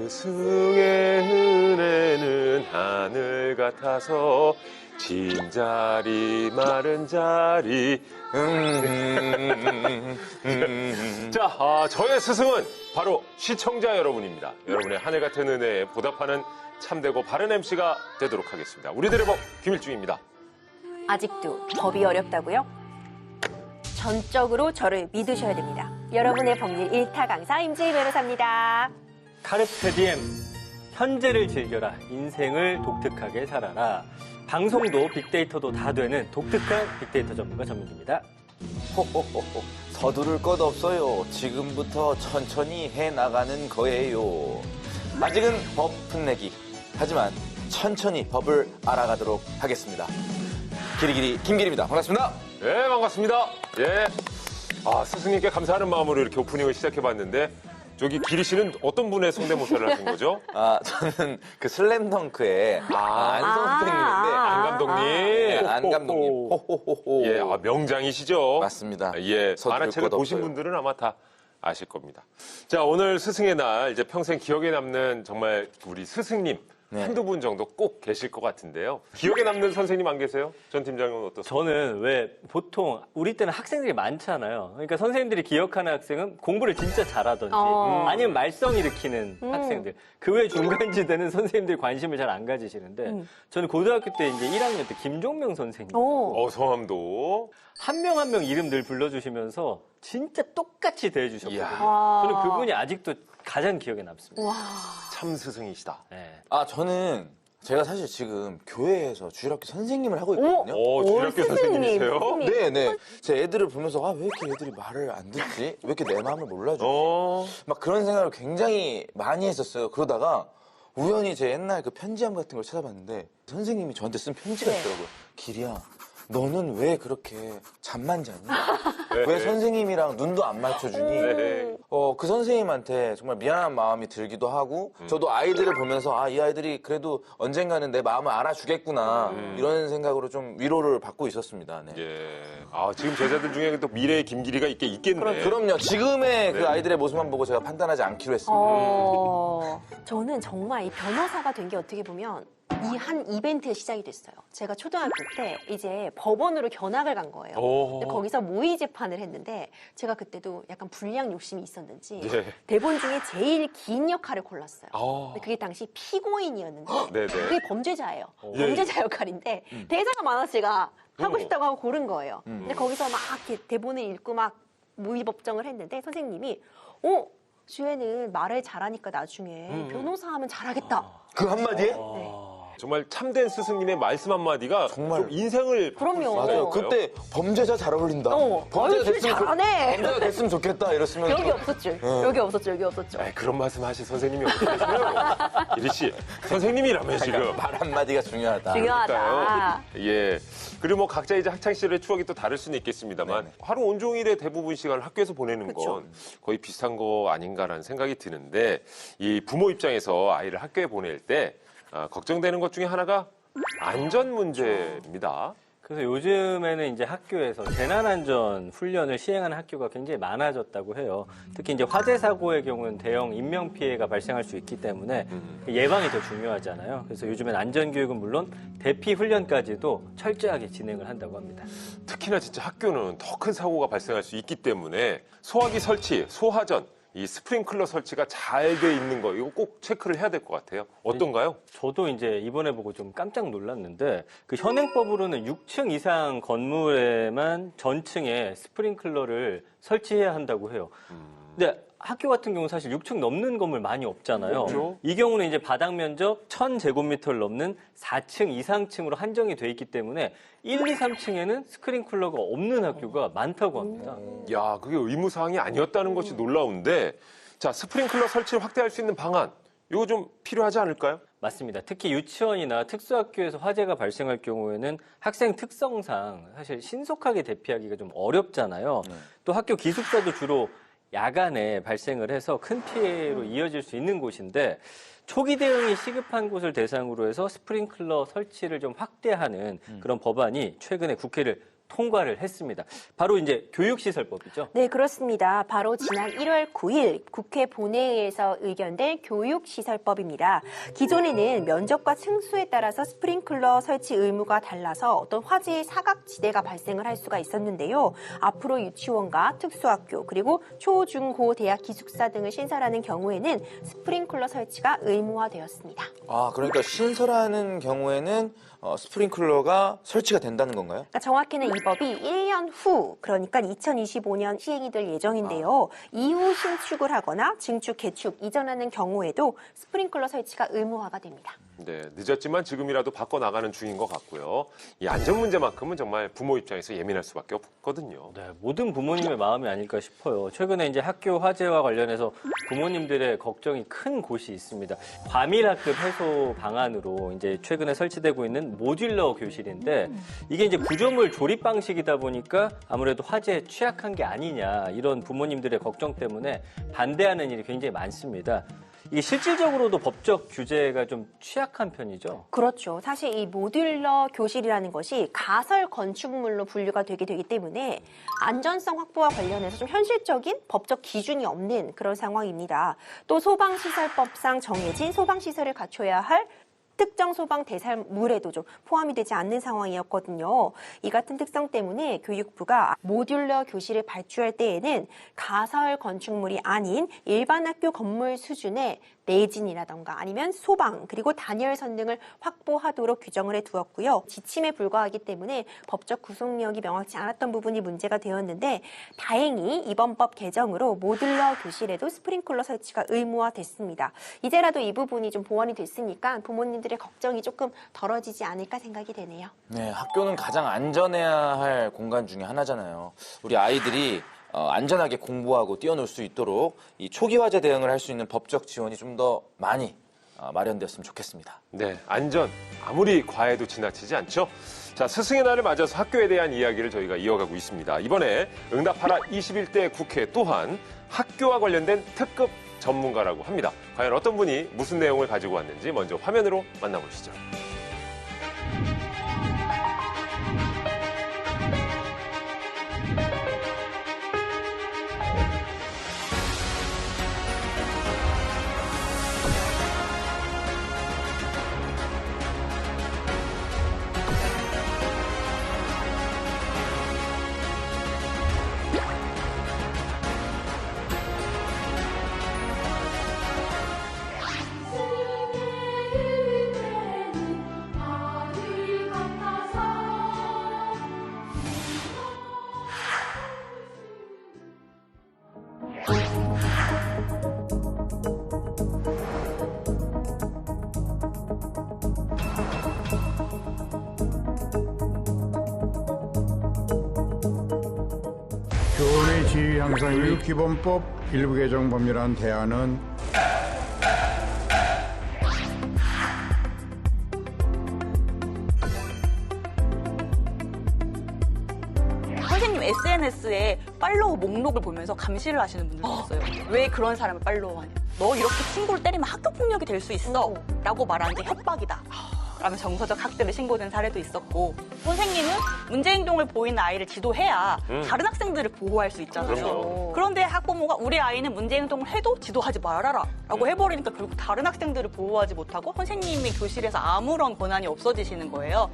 스승의 은혜는 하늘 같아서 빈자리 마른 자리. 자, 저의 스승은 바로 시청자 여러분입니다. 여러분의 하늘 같은 은혜에 보답하는 참되고 바른 MC가 되도록 하겠습니다. 우리들의 법 김일중입니다. 아직도 법이 어렵다고요? 전적으로 저를 믿으셔야 됩니다. 여러분의 법률 1타 강사 임지희 변호사입니다. 카르페 디엠, 현재를 즐겨라, 인생을 독특하게 살아라. 방송도 빅데이터도 다 되는 독특한 빅데이터 전문가 전민기입니다. 호호호호, 서두를 것 없어요. 지금부터 천천히 해나가는 거예요. 아직은 법 풋내기. 하지만 천천히 법을 알아가도록 하겠습니다. 기리기리 김기리입니다. 반갑습니다. 네, 반갑습니다. 예. 스승님께 감사하는 마음으로 이렇게 오프닝을 시작해봤는데, 저기 기리 씨는 어떤 분의 성대모사를 하신 거죠? 저는 그 슬램덩크의 안성 선생님인데. 안 감독님. 네, 안 감독님. 호호호호. 예, 명장이시죠? 맞습니다. 예, 서두를 만화책을 것 보신 없어요. 분들은 아마 다 아실 겁니다. 자, 오늘 스승의 날, 이제 평생 기억에 남는 정말 우리 스승님 네. 한두 분 정도 꼭 계실 것 같은데요. 기억에 남는 선생님 안 계세요? 전 팀장님은 어떠세요? 저는 왜 보통 우리 때는 학생들이 많잖아요. 그러니까 선생님들이 기억하는 학생은 공부를 진짜 잘하든지 아니면 말썽 일으키는 학생들. 그 외 중간지대는 선생님들이 관심을 잘 안 가지시는데 저는 고등학교 때 이제 1학년 때 김종명 선생님. 성함도. 한 명 한 명 이름 늘 불러주시면서 진짜 똑같이 대해주셨거든요. 이야. 저는 그분이 아직도 가장 기억에 남습니다. 참 스승이시다. 네. 저는 제가 사실 지금 교회에서 주일학교 선생님을 하고 있거든요. 주일학교 선생님이세요? 네네. 제 애들을 보면서 왜 이렇게 애들이 말을 안 듣지? 왜 이렇게 내 마음을 몰라주지? 막 그런 생각을 굉장히 많이 했었어요. 그러다가 우연히 제 옛날 그 편지함 같은 걸 찾아봤는데 선생님이 저한테 쓴 편지가 있더라고요. 기리야, 너는 왜 그렇게 잠만 자니? 왜 선생님이랑 눈도 안 맞춰주니? 그 선생님한테 정말 미안한 마음이 들기도 하고 저도 아이들을 보면서 이 아이들이 그래도 언젠가는 내 마음을 알아주겠구나 이런 생각으로 좀 위로를 받고 있었습니다. 네. 예. 지금 제자들 중에 또 미래의 김기리가 있겠네. 그럼요. 지금의 그 아이들의 모습만 보고 제가 판단하지 않기로 했습니다. 저는 정말 이 변호사가 된 게 어떻게 보면 이 한 이벤트의 시작이 됐어요. 제가 초등학교 때 이제 법원으로 견학을 간 거예요. 근데 거기서 모의 재판을 했는데 제가 그때도 약간 불량 욕심이 있었는지 대본 중에 제일 긴 역할을 골랐어요. 근데 그게 당시 피고인이었는데 그게 범죄자예요. 범죄자 역할인데 대사가 많아서 제가 하고 싶다고 하고 고른 거예요. 근데 거기서 막 이렇게 대본을 읽고 막 모의 법정을 했는데 선생님이 주애는 말을 잘하니까 나중에 변호사 하면 잘하겠다. 그 한마디에? 네. 정말 참된 스승님의 말씀 한마디가 정말. 좀 인생을 그럼요. 맞아요. 그때 범죄자 잘 어울린다. 잘하네. 범죄자 됐으면 좋겠다. 이랬으면 여기 없었죠. 여기 없었죠. 그런 말씀 하실 선생님이 없으시고요. 기리 씨, 선생님이라며 지금. 말 한마디가 중요하다. 중요하다. 예. 그리고 뭐 각자 이제 학창 시절의 추억이 또 다를 수는 있겠습니다만 네네. 하루 온종일의 대부분 시간을 학교에서 보내는 그쵸. 건 거의 비슷한 거 아닌가라는 생각이 드는데 이 부모 입장에서 아이를 학교에 보낼 때 걱정되는 것 중에 하나가 안전 문제입니다. 그래서 요즘에는 이제 학교에서 재난안전 훈련을 시행하는 학교가 굉장히 많아졌다고 해요. 특히 이제 화재 사고의 경우는 대형 인명 피해가 발생할 수 있기 때문에 예방이 더 중요하잖아요. 그래서 요즘엔 안전교육은 물론 대피 훈련까지도 철저하게 진행을 한다고 합니다. 특히나 진짜 학교는 더 큰 사고가 발생할 수 있기 때문에 소화기 설치, 소화전, 이 스프링클러 설치가 잘 돼 있는 거 이거 꼭 체크를 해야 될 것 같아요. 어떤가요? 저도 이제 이번에 보고 좀 깜짝 놀랐는데 그 현행법으로는 6층 이상 건물에만 전층에 스프링클러를 설치해야 한다고 해요. 근데 학교 같은 경우는 사실 6층 넘는 건물 많이 없잖아요. 그렇죠. 이 경우는 이제 바닥 면적 1000제곱미터를 넘는 4층 이상층으로 한정이 돼 있기 때문에 1, 2, 3층에는 스프링클러가 없는 학교가 많다고 합니다. 야, 그게 의무사항이 아니었다는 것이 놀라운데 자, 스프링클러 설치를 확대할 수 있는 방안 이거 좀 필요하지 않을까요? 맞습니다. 특히 유치원이나 특수학교에서 화재가 발생할 경우에는 학생 특성상 사실 신속하게 대피하기가 좀 어렵잖아요. 또 학교 기숙사도 주로 야간에 발생을 해서 큰 피해로 이어질 수 있는 곳인데 초기 대응이 시급한 곳을 대상으로 해서 스프링클러 설치를 좀 확대하는 그런 법안이 최근에 국회를 통과를 했습니다. 바로 이제 교육시설법이죠. 네, 그렇습니다. 바로 지난 1월 9일 국회 본회의에서 의견된 교육시설법입니다. 기존에는 면적과 층수에 따라서 스프링클러 설치 의무가 달라서 어떤 화재의 사각지대가 발생을 할 수가 있었는데요. 앞으로 유치원과 특수학교 그리고 초, 중, 고, 대학 기숙사 등을 신설하는 경우에는 스프링클러 설치가 의무화되었습니다. 아, 그러니까 신설하는 경우에는 스프링클러가 설치가 된다는 건가요? 그러니까 정확히는 이 법이 1년 후, 그러니까 2025년 시행이 될 예정인데요. 이후 신축을 하거나 증축, 개축, 이전하는 경우에도 스프링클러 설치가 의무화가 됩니다. 네, 늦었지만 지금이라도 바꿔나가는 중인 것 같고요. 이 안전 문제만큼은 정말 부모 입장에서 예민할 수밖에 없거든요. 네, 모든 부모님의 마음이 아닐까 싶어요. 최근에 이제 학교 화재와 관련해서 부모님들의 걱정이 큰 곳이 있습니다. 과밀 학급 해소 방안으로 이제 최근에 설치되고 있는 모듈러 교실인데 이게 이제 구조물 조립 방식이다 보니까 아무래도 화재에 취약한 게 아니냐 이런 부모님들의 걱정 때문에 반대하는 일이 굉장히 많습니다. 이게 실질적으로도 법적 규제가 좀 취약한 편이죠. 그렇죠. 사실 이 모듈러 교실이라는 것이 가설 건축물로 분류가 되게 되기 때문에 안전성 확보와 관련해서 좀 현실적인 법적 기준이 없는 그런 상황입니다. 또 소방시설법상 정해진 소방시설을 갖춰야 할 특정 소방 대상물에도 좀 포함이 되지 않는 상황이었거든요. 이 같은 특성 때문에 교육부가 모듈러 교실을 발주할 때에는 가설 건축물이 아닌 일반 학교 건물 수준의 내진이라던가 아니면 소방 그리고 단열선 등을 확보하도록 규정을 해두었고요. 지침에 불과하기 때문에 법적 구속력이 명확치 않았던 부분이 문제가 되었는데 다행히 이번 법 개정으로 모듈러 교실에도 스프링클러 설치가 의무화됐습니다. 이제라도 이 부분이 좀 보완이 됐으니까 부모님들의 걱정이 조금 덜어지지 않을까 생각이 되네요. 네, 학교는 가장 안전해야 할 공간 중에 하나잖아요. 우리 아이들이 안전하게 공부하고 뛰어놀 수 있도록 이 초기 화재 대응을 할 수 있는 법적 지원이 좀 더 많이 마련되었으면 좋겠습니다. 네, 안전 아무리 과해도 지나치지 않죠. 자, 스승의 날을 맞아서 학교에 대한 이야기를 저희가 이어가고 있습니다. 이번에 응답하라 21대 국회 또한 학교와 관련된 특급 전문가라고 합니다. 과연 어떤 분이 무슨 내용을 가지고 왔는지 먼저 화면으로 만나보시죠. 교원의 지위 향상 교육기본법 일부 개정 법률안 대안은 선생님 SNS에 팔로우 목록을 보면서 감시를 하시는 분들도 있어요. 왜 그런 사람을 팔로우하냐. 너 이렇게 친구를 때리면 학교폭력이 될 수 있어. 라고 말하는데 협박이다. 라면 정서적 학대를 신고된 사례도 있었고 선생님은 문제행동을 보이는 아이를 지도해야 다른 학생들을 보호할 수 있잖아요. 그럼요. 그런데 학부모가 우리 아이는 문제행동을 해도 지도하지 말아라 라고 해버리니까 결국 다른 학생들을 보호하지 못하고 선생님이 교실에서 아무런 권한이 없어지시는 거예요.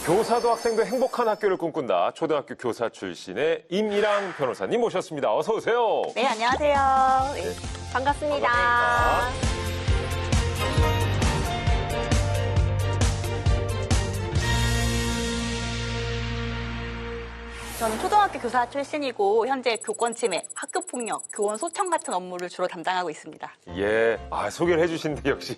교사도 학생도 행복한 학교를 꿈꾼다. 초등학교 교사 출신의 임일랑 변호사님 모셨습니다. 어서 오세요. 네, 안녕하세요. 네. 반갑습니다. 반갑습니다. 저는 초등학교 교사 출신이고 현재 교권 침해, 학교 폭력, 교원 소청 같은 업무를 주로 담당하고 있습니다. 예, 소개를 해주시는데 역시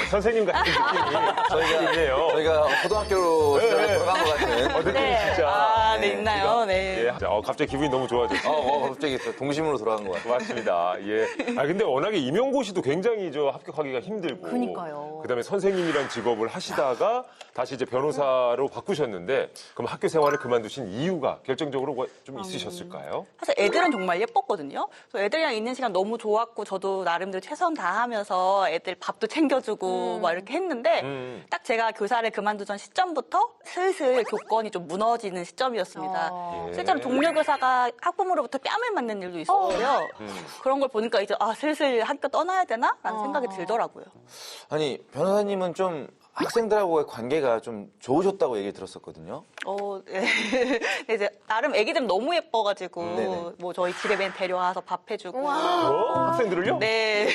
선생님 같은 느낌이 있네요. 저희가 고등학교로 시절에 네. 돌아간 것 같은. 느낌이 진짜. 네, 있나요? 네. 예. 갑자기 기분이 너무 좋아졌어요. 갑자기 동심으로 돌아간 것 같아요. 맞습니다. 예. 근데 워낙에 임용고시도 굉장히 합격하기가 힘들고. 그러니까요. 그다음에 선생님이란 직업을 하시다가 다시 이제 변호사로 바꾸셨는데 그럼 학교 생활을 그만두신 이유가 결정적으로 좀 있으셨을까요? 사실 애들은 정말 예뻤거든요. 그래서 애들이랑 있는 시간 너무 좋았고 저도 나름대로 최선 다하면서 애들 밥도 챙겨주고 막 이렇게 했는데 딱 제가 교사를 그만두던 시점부터 슬슬 교권이 좀 무너지는 시점이었습니다. 아. 실제로 동료 교사가 학부모로부터 뺨을 맞는 일도 있었고요. 그런 걸 보니까 이제 슬슬 학교 떠나야 되나라는 생각이 들더라고요. 아니, 변호사님은 좀 학생들하고의 관계가 좀 좋으셨다고 얘기 들었었거든요. 네. 이제 나름 애기들 너무 예뻐가지고 네네. 뭐 저희 집에 맨 데려와서 밥 해주고 학생들을요? 네.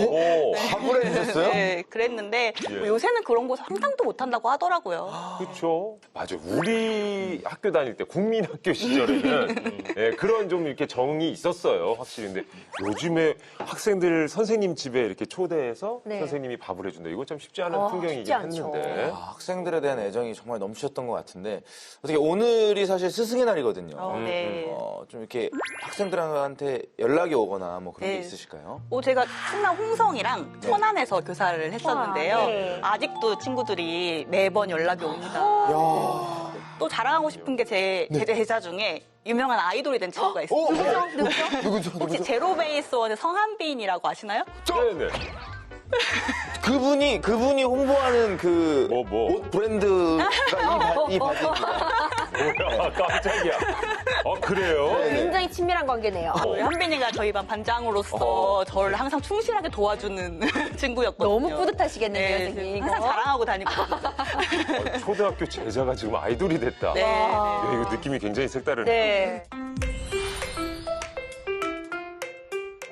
오, 밥을 해주셨어요? 네, 그랬는데 예. 뭐 요새는 그런 거 상상도 못 한다고 하더라고요. 그렇죠. 맞아. 우리 학교 다닐 때 국민학교 시절에는 예, 그런 좀 이렇게 정이 있었어요. 확실히. 근데 요즘에 학생들 선생님 집에 이렇게 초대해서 네. 선생님이 밥을 해준다. 이건 참 쉽지 않은 쉽지 풍경이긴 않죠. 했는데. 학생들에 대한 애정이 정말 넘치셨던 것 같은데 어떻게 오늘이 사실 스승의 날이거든요. 네. 좀 이렇게 학생들한테 연락이 오거나 뭐 그런 게 네. 있으실까요? 제가 충남 홍성이랑 천안에서 교사를 했었는데요. 와, 네. 아직도 친구들이 매번 연락이 옵니다. 야. 또 자랑하고 싶은 게 제 제자 중에 유명한 아이돌이 된 친구가 있어요. 누구죠? 혹시 제로베이스원의 성한빈이라고 아시나요? 네네. 그분이 홍보하는 그 뭐? 옷 브랜드가 이 바지입니다. 뭐야, 깜짝이야. 그래요? 굉장히 친밀한 관계네요. 우리 한빈이가 저희 반 반장으로서 저를 항상 충실하게 도와주는 친구였거든요. 너무 뿌듯하시겠네요, 네, 선생님. 항상 자랑하고 다니거든요. 초등학교 제자가 지금 아이돌이 됐다. 네. 야, 이거 느낌이 굉장히 색다르네요. 네.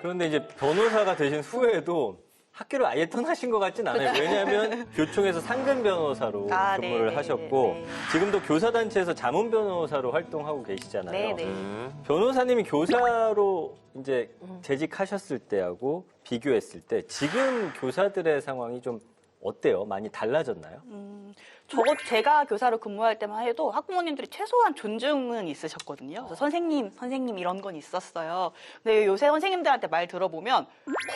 그런데 이제 변호사가 되신 후에도 학교를 아예 떠나신 것 같진 않아요. 왜냐하면 교총에서 상근 변호사로 아, 근무를 네, 하셨고 네. 지금도 교사단체에서 자문 변호사로 활동하고 계시잖아요. 네, 네. 변호사님이 교사로 이제 재직하셨을 때하고 비교했을 때 지금 교사들의 상황이 좀 어때요? 많이 달라졌나요? 적어도 제가 교사로 근무할 때만 해도 학부모님들이 최소한 존중은 있으셨거든요. 그래서 선생님 이런 건 있었어요. 근데 요새 선생님들한테 말 들어보면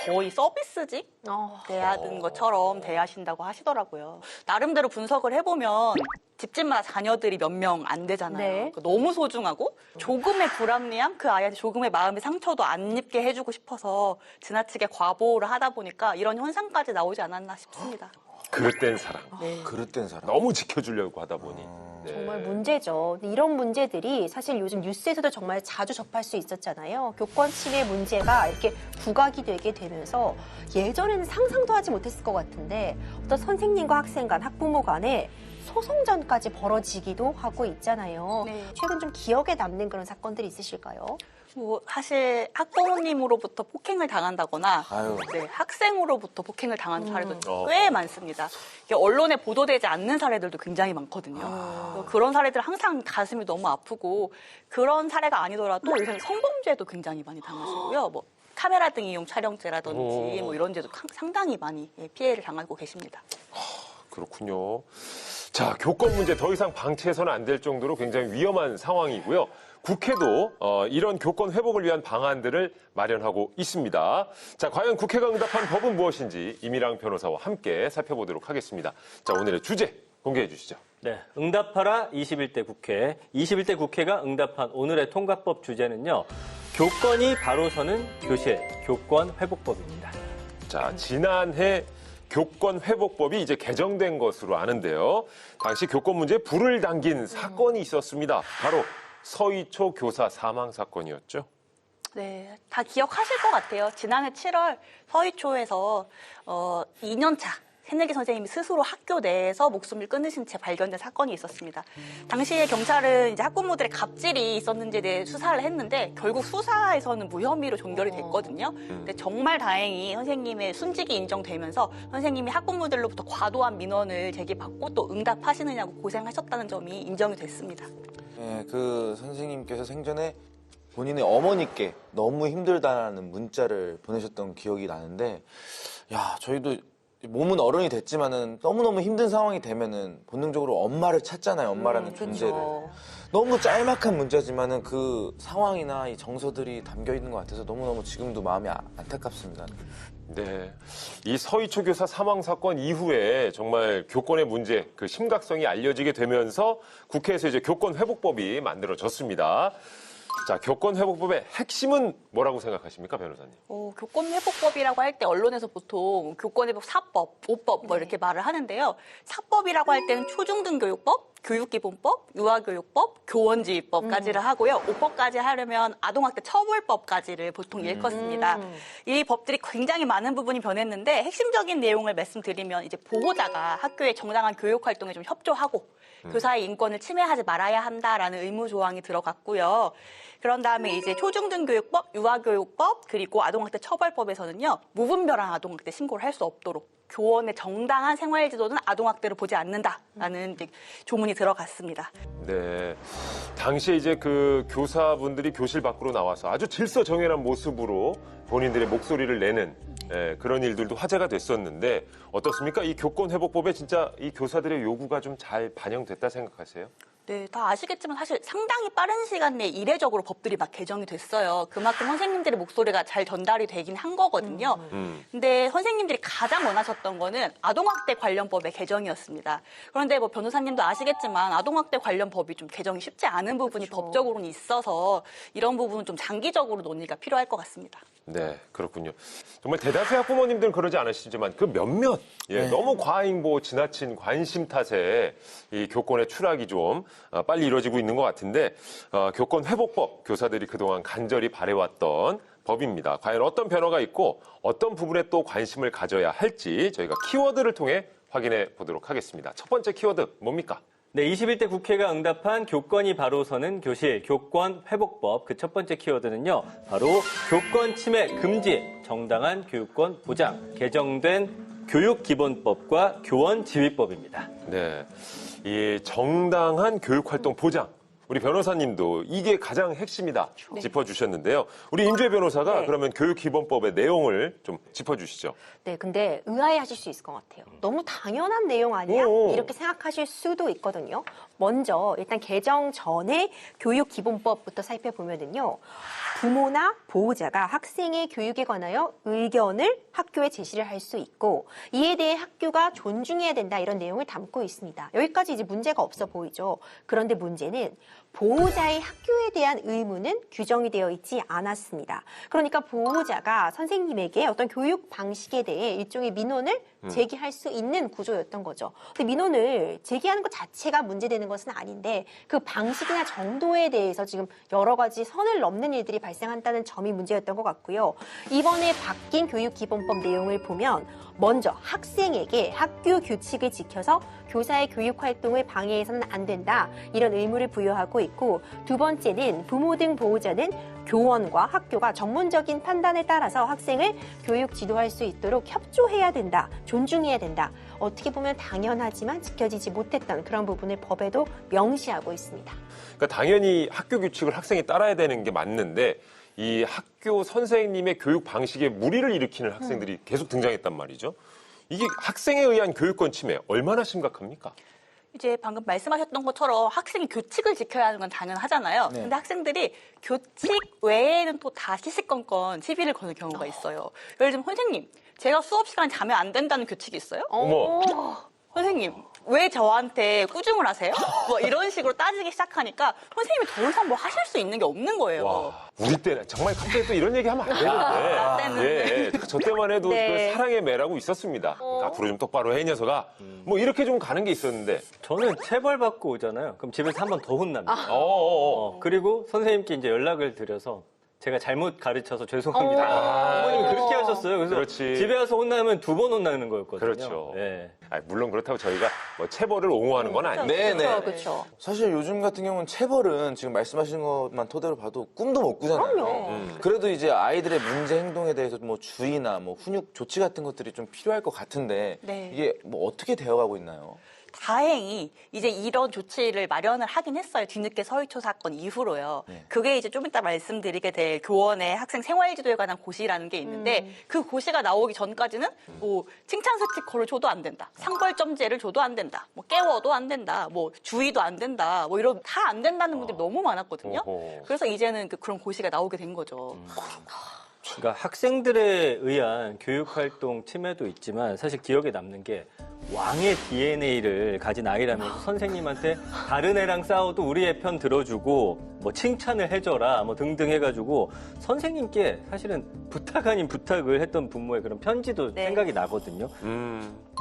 거의 서비스직 대하는 것처럼 대하신다고 하시더라고요. 나름대로 분석을 해보면 집집마다 자녀들이 몇 명 안 되잖아요. 네. 그러니까 너무 소중하고 조금의 불합리함, 그 아이한테 조금의 마음의 상처도 안 입게 해주고 싶어서 지나치게 과보호를 하다 보니까 이런 현상까지 나오지 않았나 싶습니다. 그릇된 사랑. 그릇된 사람. 너무 지켜주려고 하다 보니. 네. 정말 문제죠. 근데 이런 문제들이 사실 요즘 뉴스에서도 정말 자주 접할 수 있었잖아요. 교권 침해 문제가 이렇게 부각이 되게 되면서 예전에는 상상도 하지 못했을 것 같은데 어떤 선생님과 학생 간, 학부모 간에 소송전까지 벌어지기도 하고 있잖아요. 네. 최근 좀 기억에 남는 그런 사건들이 있으실까요? 뭐 사실 학부모님으로부터 폭행을 당한다거나 아유. 네, 학생으로부터 폭행을 당한 사례도 어. 꽤 많습니다. 이게 언론에 보도되지 않는 사례들도 굉장히 많거든요. 그래서 그런 사례들 항상 가슴이 너무 아프고 그런 사례가 아니더라도 요새는 성범죄도 굉장히 많이 당하시고요. 뭐 카메라 등 이용 촬영죄라든지 뭐 이런 죄도 상당히 많이 피해를 당하고 계십니다. 그렇군요. 자, 교권 문제 더 이상 방치해서는 안 될 정도로 굉장히 위험한 상황이고요. 국회도 이런 교권 회복을 위한 방안들을 마련하고 있습니다. 자, 과연 국회가 응답한 법은 무엇인지 이미랑 변호사와 함께 살펴보도록 하겠습니다. 자, 오늘의 주제 공개해 주시죠. 네, 응답하라 21대 국회. 21대 국회가 응답한 오늘의 통과법 주제는요. 교권이 바로 서는 교실, 교권 회복법입니다. 자, 지난해 교권 회복법이 이제 개정된 것으로 아는데요. 당시 교권 문제에 불을 당긴 사건이 있었습니다. 바로 서희초 교사 사망 사건이었죠. 네, 다 기억하실 것 같아요. 지난해 7월 서희초에서 2년차 새내기 선생님이 스스로 학교 내에서 목숨을 끊으신 채 발견된 사건이 있었습니다. 당시에 경찰은 이제 학부모들의 갑질이 있었는지에 대해 수사를 했는데 결국 수사에서는 무혐의로 종결이 됐거든요. 근데 정말 다행히 선생님의 순직이 인정되면서 선생님이 학부모들로부터 과도한 민원을 제기받고 또 응답하시느냐고 고생하셨다는 점이 인정이 됐습니다. 네, 그 선생님께서 생전에 본인의 어머니께 너무 힘들다는 문자를 보내셨던 기억이 나는데, 야, 저희도 몸은 어른이 됐지만은 너무너무 힘든 상황이 되면은 본능적으로 엄마를 찾잖아요. 엄마라는 존재를. 너무 짤막한 문제지만은 그 상황이나 이 정서들이 담겨 있는 것 같아서 너무너무 지금도 마음이 안타깝습니다. 네. 이 서희초 교사 사망 사건 이후에 정말 교권의 문제, 그 심각성이 알려지게 되면서 국회에서 이제 교권 회복법이 만들어졌습니다. 자, 교권 회복법의 핵심은 뭐라고 생각하십니까, 변호사님? 교권 회복법이라고 할 때 언론에서 보통 교권 회복 4법, 5법 뭐 이렇게 말을 하는데요. 4법이라고 할 때는 초중등교육법, 교육기본법, 유아교육법, 교원지휘법까지를 하고요. 5법까지 하려면 아동학대 처벌법까지를 보통 일컫습니다. 이 법들이 굉장히 많은 부분이 변했는데 핵심적인 내용을 말씀드리면 이제 보호자가 학교의 정당한 교육 활동에 좀 협조하고 교사의 인권을 침해하지 말아야 한다라는 의무 조항이 들어갔고요. 그런 다음에 이제 초중등교육법, 유아교육법, 그리고 아동학대 처벌법에서는요. 무분별한 아동학대 신고를 할 수 없도록 교원의 정당한 생활지도는 아동학대를 보지 않는다라는 이제 조문이 들어갔습니다. 네. 당시에 이제 그 교사분들이 교실 밖으로 나와서 아주 질서정연한 모습으로 본인들의 목소리를 내는 그런 일들도 화제가 됐었는데 어떻습니까? 이 교권회복법에 진짜 이 교사들의 요구가 좀 잘 반영됐다 생각하세요? 네, 다 아시겠지만 사실 상당히 빠른 시간 내에 이례적으로 법들이 막 개정이 됐어요. 그만큼 선생님들의 목소리가 잘 전달이 되긴 한 거거든요. 근데 선생님들이 가장 원하셨던 거는 아동학대 관련법의 개정이었습니다. 그런데 뭐 변호사님도 아시겠지만 아동학대 관련 법이 좀 개정이 쉽지 않은 부분이 법적으로는 있어서 이런 부분은 좀 장기적으로 논의가 필요할 것 같습니다. 네, 그렇군요. 정말 대다수의 학부모님들은 그러지 않으시지만 그 몇몇 너무 과잉보 지나친 관심 탓에 이 교권의 추락이 좀 빨리 이루어지고 있는 것 같은데 교권 회복법 교사들이 그동안 간절히 바래왔던 법입니다. 과연 어떤 변화가 있고 어떤 부분에 또 관심을 가져야 할지 저희가 키워드를 통해 확인해 보도록 하겠습니다. 첫 번째 키워드 뭡니까? 네, 21대 국회가 응답한 교권이 바로 서는 교실, 교권 회복법. 그 첫 번째 키워드는요, 바로 교권 침해 금지, 정당한 교육권 보장, 개정된 교육기본법과 교원지휘법입니다. 네, 이 정당한 교육활동 보장. 우리 변호사님도 이게 가장 핵심이다 짚어주셨는데요. 우리 임주혜 변호사가 그러면 교육기본법의 내용을 좀 짚어주시죠. 네, 근데 의아해하실 수 있을 것 같아요. 너무 당연한 내용 아니야? 이렇게 생각하실 수도 있거든요. 먼저 일단 개정 전에 교육기본법부터 살펴보면은요. 부모나 보호자가 학생의 교육에 관하여 의견을 학교에 제시를 할 수 있고 이에 대해 학교가 존중해야 된다 이런 내용을 담고 있습니다. 여기까지 이제 문제가 없어 보이죠. 그런데 문제는 보호자의 학교에 대한 의무는 규정이 되어 있지 않았습니다. 그러니까 보호자가 선생님에게 어떤 교육 방식에 대해 일종의 민원을 제기할 수 있는 구조였던 거죠. 근데 민원을 제기하는 것 자체가 문제되는 것은 아닌데 그 방식이나 정도에 대해서 지금 여러 가지 선을 넘는 일들이 발생한다는 점이 문제였던 것 같고요. 이번에 바뀐 교육기본법 내용을 보면 먼저 학생에게 학교 규칙을 지켜서 교사의 교육 활동을 방해해서는 안 된다. 이런 의무를 부여하고 있고 두 번째는 부모 등 보호자는 교원과 학교가 전문적인 판단에 따라서 학생을 교육 지도할 수 있도록 협조해야 된다. 존중해야 된다. 어떻게 보면 당연하지만 지켜지지 못했던 그런 부분을 법에도 명시하고 있습니다. 그러니까 당연히 학교 규칙을 학생이 따라야 되는 게 맞는데 이 학교 선생님의 교육 방식에 무리를 일으키는 학생들이 계속 등장했단 말이죠. 이게 학생에 의한 교육권 침해 얼마나 심각합니까? 이제 방금 말씀하셨던 것처럼 학생이 교칙을 지켜야 하는 건 당연하잖아요. 네. 근데 학생들이 교칙 외에는 또 다 시시건건 시비를 거는 경우가 있어요. 예를 들면 선생님, 제가 수업 시간에 자면 안 된다는 교칙이 있어요? 어머. 선생님, 왜 저한테 꾸중을 하세요? 뭐 이런 식으로 따지기 시작하니까 선생님이 더 이상 뭐 하실 수 있는 게 없는 거예요. 와, 우리 때는 정말 갑자기 또 이런 얘기 하면 안 되는데. 예, 저 때만 해도 네. 그 사랑의 매라고 있었습니다. 앞으로 좀 똑바로 해, 이 녀석아. 뭐 이렇게 좀 가는 게 있었는데. 저는 체벌받고 오잖아요. 그럼 집에서 한 번 더 혼납니다. 그리고 선생님께 이제 연락을 드려서 제가 잘못 가르쳐서 죄송합니다. 부모님이 그렇게 하셨어요. 그래서 그렇지. 집에 와서 혼나면 2번 혼나는 거였거든요. 그렇죠. 네. 물론 그렇다고 저희가 뭐 체벌을 옹호하는 건 아니에요. 네네. 그렇죠. 사실 요즘 같은 경우는 체벌은 지금 말씀하신 것만 토대로 봐도 꿈도 못 꾸잖아요. 그래도 이제 아이들의 문제 행동에 대해서 뭐 주의나 뭐 훈육 조치 같은 것들이 좀 필요할 것 같은데 네. 이게 뭐 어떻게 되어가고 있나요? 다행히 이제 이런 조치를 마련을 하긴 했어요. 뒤늦게 서희초 사건 이후로요. 그게 이제 좀 이따 말씀드리게 될 교원의 학생 생활지도에 관한 고시라는 게 있는데 그 고시가 나오기 전까지는 뭐 칭찬 스티커를 줘도 안 된다. 상벌점제를 줘도 안 된다. 뭐 깨워도 안 된다. 뭐 주의도 안 된다. 뭐 이런 다 안 된다는 분들이 너무 많았거든요. 그래서 이제는 그런 고시가 나오게 된 거죠. 그러니까 학생들에 의한 교육활동 침해도 있지만 사실 기억에 남는 게 왕의 DNA를 가진 아이라면서 선생님한테 다른 애랑 싸워도 우리 애 편 들어주고 뭐 칭찬을 해줘라 뭐 등등 해가지고 선생님께 사실은 부탁 아닌 부탁을 했던 부모의 그런 편지도 네. 생각이 나거든요.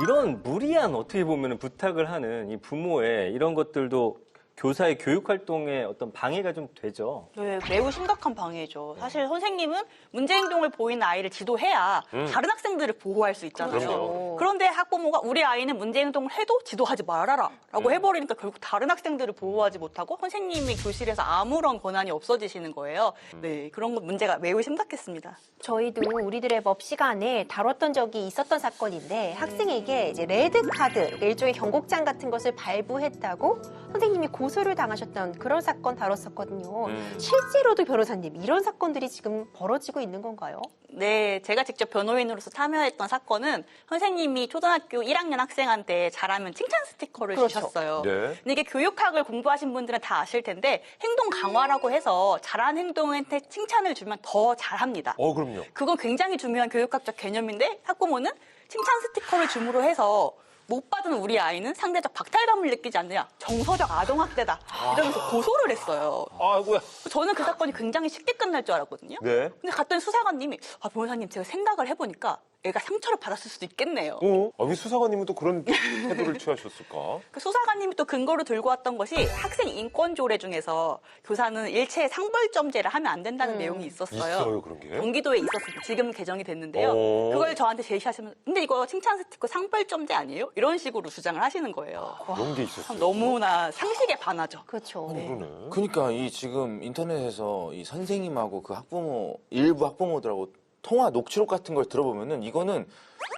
이런 무리한 어떻게 보면 부탁을 하는 이 부모의 이런 것들도 교사의 교육활동에 어떤 방해가 좀 되죠. 네, 매우 심각한 방해죠. 사실 선생님은 문제 행동을 보이는 아이를 지도해야 다른 학생들을 보호할 수 있잖아요. 그럼요. 그런데 학부모가 우리 아이는 문제 행동을 해도 지도하지 말아라 라고 해버리니까 결국 다른 학생들을 보호하지 못하고 선생님이 교실에서 아무런 권한이 없어지시는 거예요. 네, 그런 건 문제가 매우 심각했습니다. 저희도 우리들의 법 시간에 다뤘던 적이 있었던 사건인데 학생에게 이제 레드카드, 일종의 경고장 같은 것을 발부했다고 선생님이 고소를 당하셨던 그런 사건 다뤘었거든요. 실제로도 변호사님, 이런 사건들이 지금 벌어지고 있는 건가요? 네, 제가 직접 변호인으로서 참여했던 사건은 선생님이 초등학교 1학년 학생한테 잘하면 칭찬 스티커를 그렇죠. 주셨어요. 네. 근데 이게 교육학을 공부하신 분들은 다 아실 텐데 행동 강화라고 해서 잘한 행동한테 칭찬을 주면 더 잘합니다. 그럼요. 그건 굉장히 중요한 교육학적 개념인데 학부모는 칭찬 스티커를 줌으로 해서 못 받은 우리 아이는 상대적 박탈감을 느끼지 않느냐, 정서적 아동학대다 이러면서 고소를 했어요. 아이고야. 저는 그 사건이 굉장히 쉽게 끝날 줄 알았거든요. 네. 근데 갔더니 수사관님이 변호사님 제가 생각을 해보니까 애가 상처를 받았을 수도 있겠네요. 왜 수사관님은 또 그런 태도를 취하셨을까? 그 수사관님이 또 근거로 들고 왔던 것이 학생 인권 조례 중에서 교사는 일체 상벌점제를 하면 안 된다는 내용이 있었어요. 있어요, 그런 게? 경기도에 있었습니다. 지금은 개정이 됐는데요. 오. 그걸 저한테 제시하시면 근데 이거 칭찬 스티커 상벌점제 아니에요? 이런 식으로 주장을 하시는 거예요. 그런 게 있었어요. 참 너무나 상식에 반하죠. 그렇죠. 그러네. 그러니까 이 지금 인터넷에서 이 선생님하고 그 학부모 일부 학부모들하고 통화 녹취록 같은 걸 들어보면은 이거는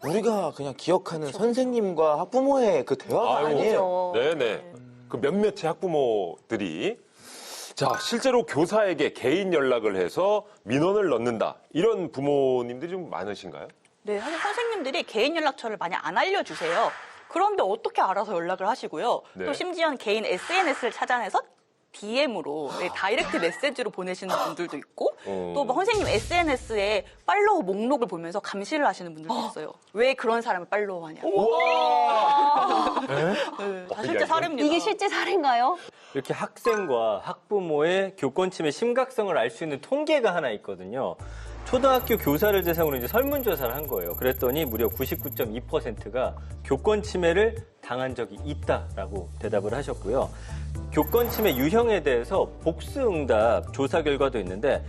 우리가 그냥 기억하는 선생님과 학부모의 그 대화가 아니에요. 네네. 그 몇몇의 학부모들이 자 실제로 교사에게 개인 연락을 해서 민원을 넣는다 이런 부모님들이 좀 많으신가요? 네, 사실 선생님들이 개인 연락처를 많이 안 알려주세요. 그런데 어떻게 알아서 연락을 하시고요. 네. 또 심지어는 개인 SNS를 찾아내서 DM으로 다이렉트 메시지로 보내시는 분들도 있고 또 뭐 선생님 SNS에 팔로우 목록을 보면서 감시를 하시는 분들도 있어요. 왜 그런 사람을 팔로우하냐. 네, 다 실제 사례입니다. 이게 실제 사례인가요? 이렇게 학생과 학부모의 교권 침해 심각성을 알 수 있는 통계가 하나 있거든요. 초등학교 교사를 대상으로 이제 설문조사를 한 거예요. 그랬더니 무려 99.2%가 교권 침해를 당한 적이 있다라고 대답을 하셨고요. 교권 침해 유형에 대해서 복수응답 조사 결과도 있는데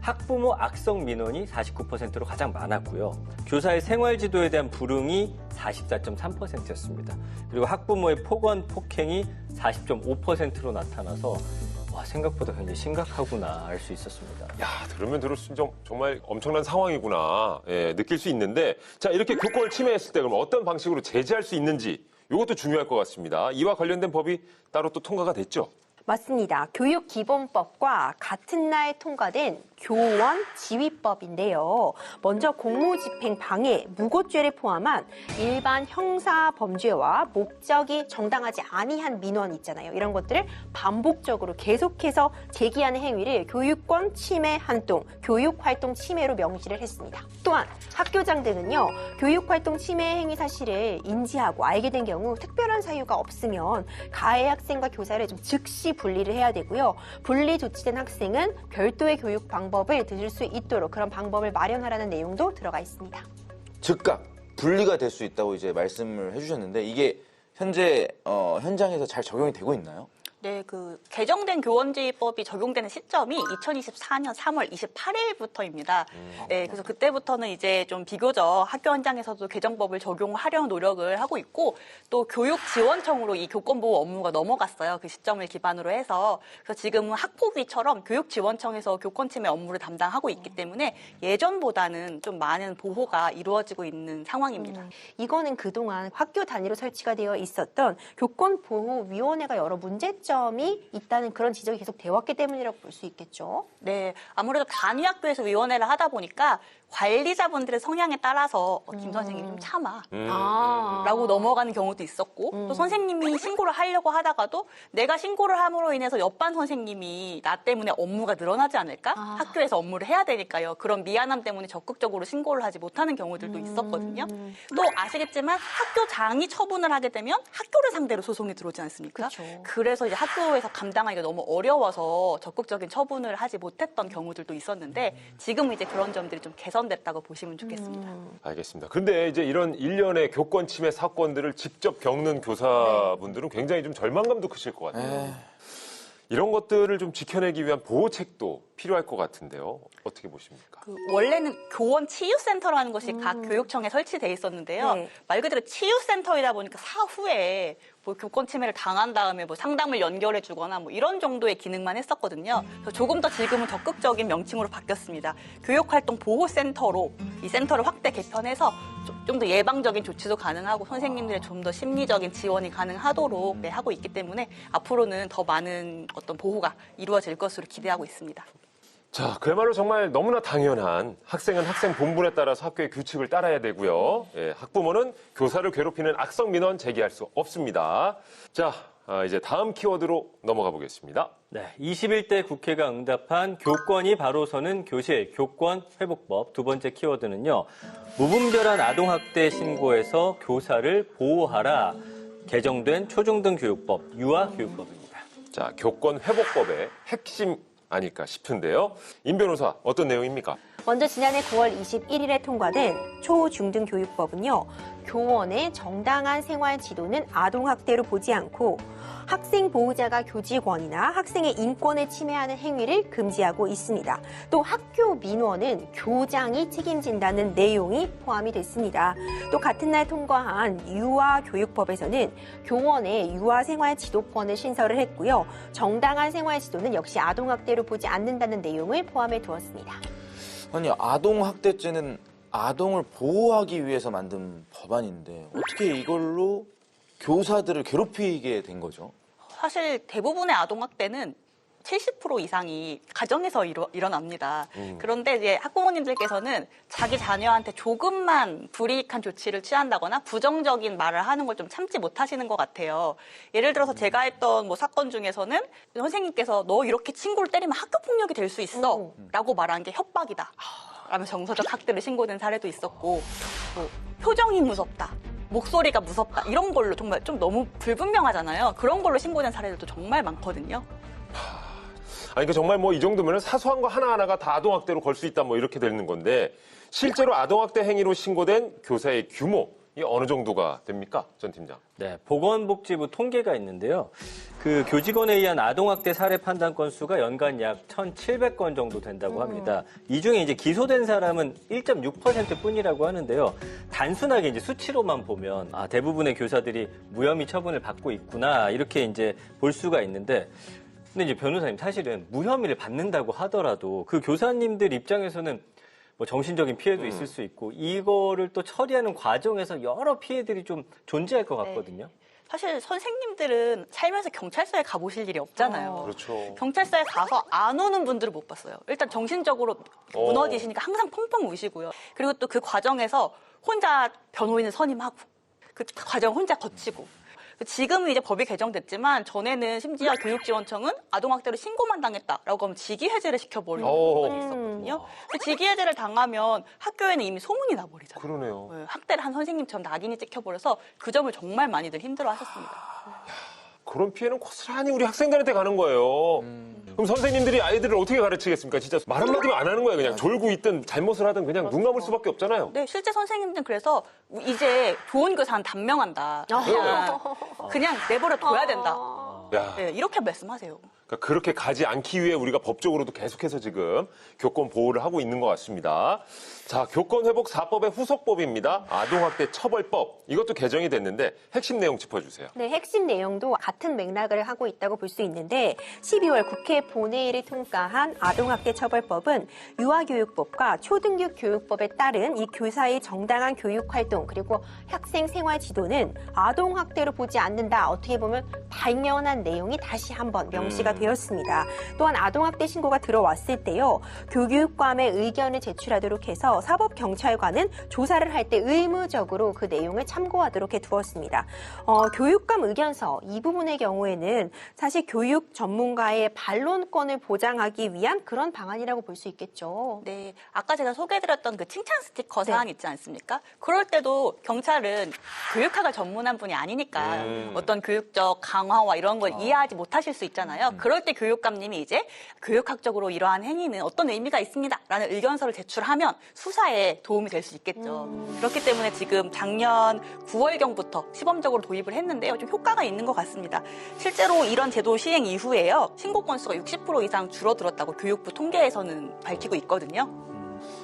학부모 악성 민원이 49%로 가장 많았고요. 교사의 생활지도에 대한 불응이 44.3%였습니다. 그리고 학부모의 폭언, 폭행이 40.5%로 나타나서 와, 생각보다 굉장히 심각하구나 알 수 있었습니다. 야 들으면 들을수록 정말 엄청난 상황이구나 느낄 수 있는데 자 이렇게 교권을 침해했을 때 그럼 어떤 방식으로 제재할 수 있는지 이것도 중요할 것 같습니다. 이와 관련된 법이 따로 또 통과가 됐죠? 맞습니다. 교육기본법과 같은 날 통과된 교원지휘법인데요. 먼저 공무집행 방해, 무고죄를 포함한 일반 형사 범죄와 목적이 정당하지 아니한 민원 있잖아요. 이런 것들을 반복적으로 계속해서 제기하는 행위를 교육권 침해 한동, 교육활동 침해로 명시를 했습니다. 또한 학교장 등은요. 교육활동 침해 행위 사실을 인지하고 알게 된 경우 특별한 사유가 없으면 가해 학생과 교사를 좀 즉시 분리를 해야 되고요. 분리 조치된 학생은 별도의 교육 방법을 들을 수 있도록 그런 방법을 마련하라는 내용도 들어가 있습니다. 즉각 분리가 될 수 있다고 이제 말씀을 해주셨는데 이게 현재 현장에서 잘 적용이 되고 있나요? 네, 그 개정된 교원지휘법이 적용되는 시점이 2024년 3월 28일부터입니다. 네, 그래서 그때부터는 이제 좀 비교적 학교 현장에서도 개정법을 적용하려는 노력을 하고 있고 또 교육지원청으로 이 교권보호 업무가 넘어갔어요. 그 시점을 기반으로 해서. 그래서 지금은 학폭위처럼 교육지원청에서 교권침해 업무를 담당하고 있기 때문에 예전보다는 좀 많은 보호가 이루어지고 있는 상황입니다. 이거는 그동안 학교 단위로 설치가 되어 있었던 교권보호위원회가 여러 문제점이 있다는 그런 지적이 계속 되어왔기 때문이라고 볼 수 있겠죠. 네, 아무래도 단위 학교에서 위원회를 하다 보니까 관리자분들의 성향에 따라서 김 선생님이 좀 참아. 라고 넘어가는 경우도 있었고 또 선생님이 신고를 하려고 하다가도 내가 신고를 함으로 인해서 옆반 선생님이 나 때문에 업무가 늘어나지 않을까? 학교에서 업무를 해야 되니까요. 그런 미안함 때문에 적극적으로 신고를 하지 못하는 경우들도 있었거든요. 또 아시겠지만 학교장이 처분을 하게 되면 학교를 상대로 소송이 들어오지 않습니까? 그쵸. 그래서 이제 학교에서 감당하기가 너무 어려워서 적극적인 처분을 하지 못했던 경우들도 있었는데 지금은 이제 그런 점들이 좀 개선됐다고 보시면 좋겠습니다. 알겠습니다. 근데 이제 이런 일련의 교권 침해 사건들을 직접 겪는 교사분들은 굉장히 좀 절망감도 크실 것 같아요. 이런 것들을 좀 지켜내기 위한 보호책도 필요할 것 같은데요. 어떻게 보십니까? 그 원래는 교원 치유센터라는 것이 각 교육청에 설치돼 있었는데요. 네. 말 그대로 치유센터이다 보니까 사후에 뭐 교권 침해를 당한 다음에 뭐 상담을 연결해 주거나 뭐 이런 정도의 기능만 했었거든요. 그래서 조금 더 지금은 적극적인 명칭으로 바뀌었습니다. 교육활동 보호센터로 이 센터를 확대 개편해서 좀 더 예방적인 조치도 가능하고 선생님들의 좀 더 심리적인 지원이 가능하도록 하고 있기 때문에 앞으로는 더 많은 어떤 보호가 이루어질 것으로 기대하고 있습니다. 자, 그야말로 정말 너무나 당연한 학생은 학생 본분에 따라서 학교의 규칙을 따라야 되고요. 예, 학부모는 교사를 괴롭히는 악성 민원 제기할 수 없습니다. 자, 이제 다음 키워드로 넘어가 보겠습니다. 네, 21대 국회가 응답한 교권이 바로 서는 교실 교권 회복법 두 번째 키워드는요. 무분별한 아동학대 신고에서 교사를 보호하라. 개정된 초중등 교육법 유아교육법입니다. 자, 교권 회복법의 핵심 아닐까 싶은데요. 임 변호사, 어떤 내용입니까? 먼저 지난해 9월 21일에 통과된 초중등교육법은요. 교원의 정당한 생활 지도는 아동학대로 보지 않고 학생 보호자가 교직원이나 학생의 인권을 침해하는 행위를 금지하고 있습니다. 또 학교 민원은 교장이 책임진다는 내용이 포함이 됐습니다. 또 같은 날 통과한 유아교육법에서는 교원의 유아생활지도권을 신설을 했고요. 정당한 생활지도는 역시 아동학대로 보지 않는다는 내용을 포함해 두었습니다. 아니, 아동학대죄는 아동을 보호하기 위해서 만든 법안인데 어떻게 이걸로 교사들을 괴롭히게 된 거죠? 사실 대부분의 아동학대는 70% 이상이 가정에서 일어납니다. 그런데 이제 학부모님들께서는 자기 자녀한테 조금만 불이익한 조치를 취한다거나 부정적인 말을 하는 걸 좀 참지 못하시는 것 같아요. 예를 들어서 제가 했던 뭐 사건 중에서는 선생님께서 너 이렇게 친구를 때리면 학교 폭력이 될 수 있어 라고 말한 게 협박이다 라며 정서적 학대를 신고된 사례도 있었고 뭐 표정이 무섭다. 목소리가 무섭다. 이런 걸로 정말 좀 너무 불분명하잖아요. 그런 걸로 신고된 사례들도 정말 많거든요. 아니, 그 정말 뭐 이 정도면 사소한 거 하나하나가 다 아동학대로 걸 수 있다 뭐 이렇게 되는 건데 실제로 아동학대 행위로 신고된 교사의 규모, 이 어느 정도가 됩니까? 전 팀장. 네, 보건복지부 통계가 있는데요. 그 교직원에 의한 아동학대 사례 판단 건수가 연간 약 1,700건 정도 된다고 합니다. 이 중에 이제 기소된 사람은 1.6% 뿐이라고 하는데요. 단순하게 이제 수치로만 보면 대부분의 교사들이 무혐의 처분을 받고 있구나 이렇게 이제 볼 수가 있는데 근데 이제 변호사님 사실은 무혐의를 받는다고 하더라도 그 교사님들 입장에서는 뭐 정신적인 피해도 있을 수 있고 이거를 또 처리하는 과정에서 여러 피해들이 좀 존재할 것 같거든요. 사실 선생님들은 살면서 경찰서에 가보실 일이 없잖아요. 그렇죠. 경찰서에 가서 안 오는 분들을 못 봤어요. 일단 정신적으로 무너지시니까 항상 펑펑 우시고요. 그리고 또 그 과정에서 혼자 변호인을 선임하고 그 과정 혼자 거치고 지금은 이제 법이 개정됐지만 전에는 심지어 교육지원청은 아동학대로 신고만 당했다라고 하면 직위해제를 시켜버리는 건이 있었거든요. 그 직위해제를 당하면 학교에는 이미 소문이 나버리잖아요. 그러네요. 네, 학대를 한 선생님처럼 낙인이 찍혀버려서 그 점을 정말 많이들 힘들어하셨습니다. 그런 피해는 고스란히 우리 학생들한테 가는 거예요. 그럼 선생님들이 아이들을 어떻게 가르치겠습니까? 진짜 말 한마디도 안 하는 거예요. 그냥 졸고 있든 잘못을 하든 그냥 눈 감을 수밖에 없잖아요. 네, 실제 선생님들은 그래서 이제 좋은 교사는 단명한다. 그냥 내버려 둬야 된다. 야. 네, 이렇게 말씀하세요. 그러니까 그렇게 가지 않기 위해 우리가 법적으로도 계속해서 지금 교권 보호를 하고 있는 것 같습니다. 자, 교권회복 4법의 후속법입니다. 아동학대 처벌법. 이것도 개정이 됐는데 핵심 내용 짚어주세요. 네, 핵심 내용도 같은 맥락을 하고 있다고 볼 수 있는데 12월 국회 본회의를 통과한 아동학대 처벌법은 유아교육법과 초등교 교육법에 따른 이 교사의 정당한 교육활동 그리고 학생 생활 지도는 아동학대로 보지 않는다. 어떻게 보면 당연한 내용이 다시 한번 명시가 되었습니다. 또한 아동학대 신고가 들어왔을 때요. 교육감의 의견을 제출하도록 해서 사법경찰관은 조사를 할 때 의무적으로 그 내용을 참고하도록 해두었습니다. 교육감 의견서 이 부분의 경우에는 사실 교육 전문가의 반론권을 보장하기 위한 그런 방안이라고 볼 수 있겠죠. 네, 아까 제가 소개해드렸던 그 칭찬 스티커 사안 있지 않습니까? 그럴 때도 경찰은 교육학을 전문한 분이 아니니까 어떤 교육적 강화와 이런 걸 이해하지 못하실 수 있잖아요. 그럴 때 교육감님이 이제 교육학적으로 이러한 행위는 어떤 의미가 있습니다라는 의견서를 제출하면 수사에 도움이 될 수 있겠죠. 그렇기 때문에 지금 작년 9월경부터 시범적으로 도입을 했는데요. 좀 효과가 있는 것 같습니다. 실제로 이런 제도 시행 이후에요. 신고 건수가 60% 이상 줄어들었다고 교육부 통계에서는 밝히고 있거든요.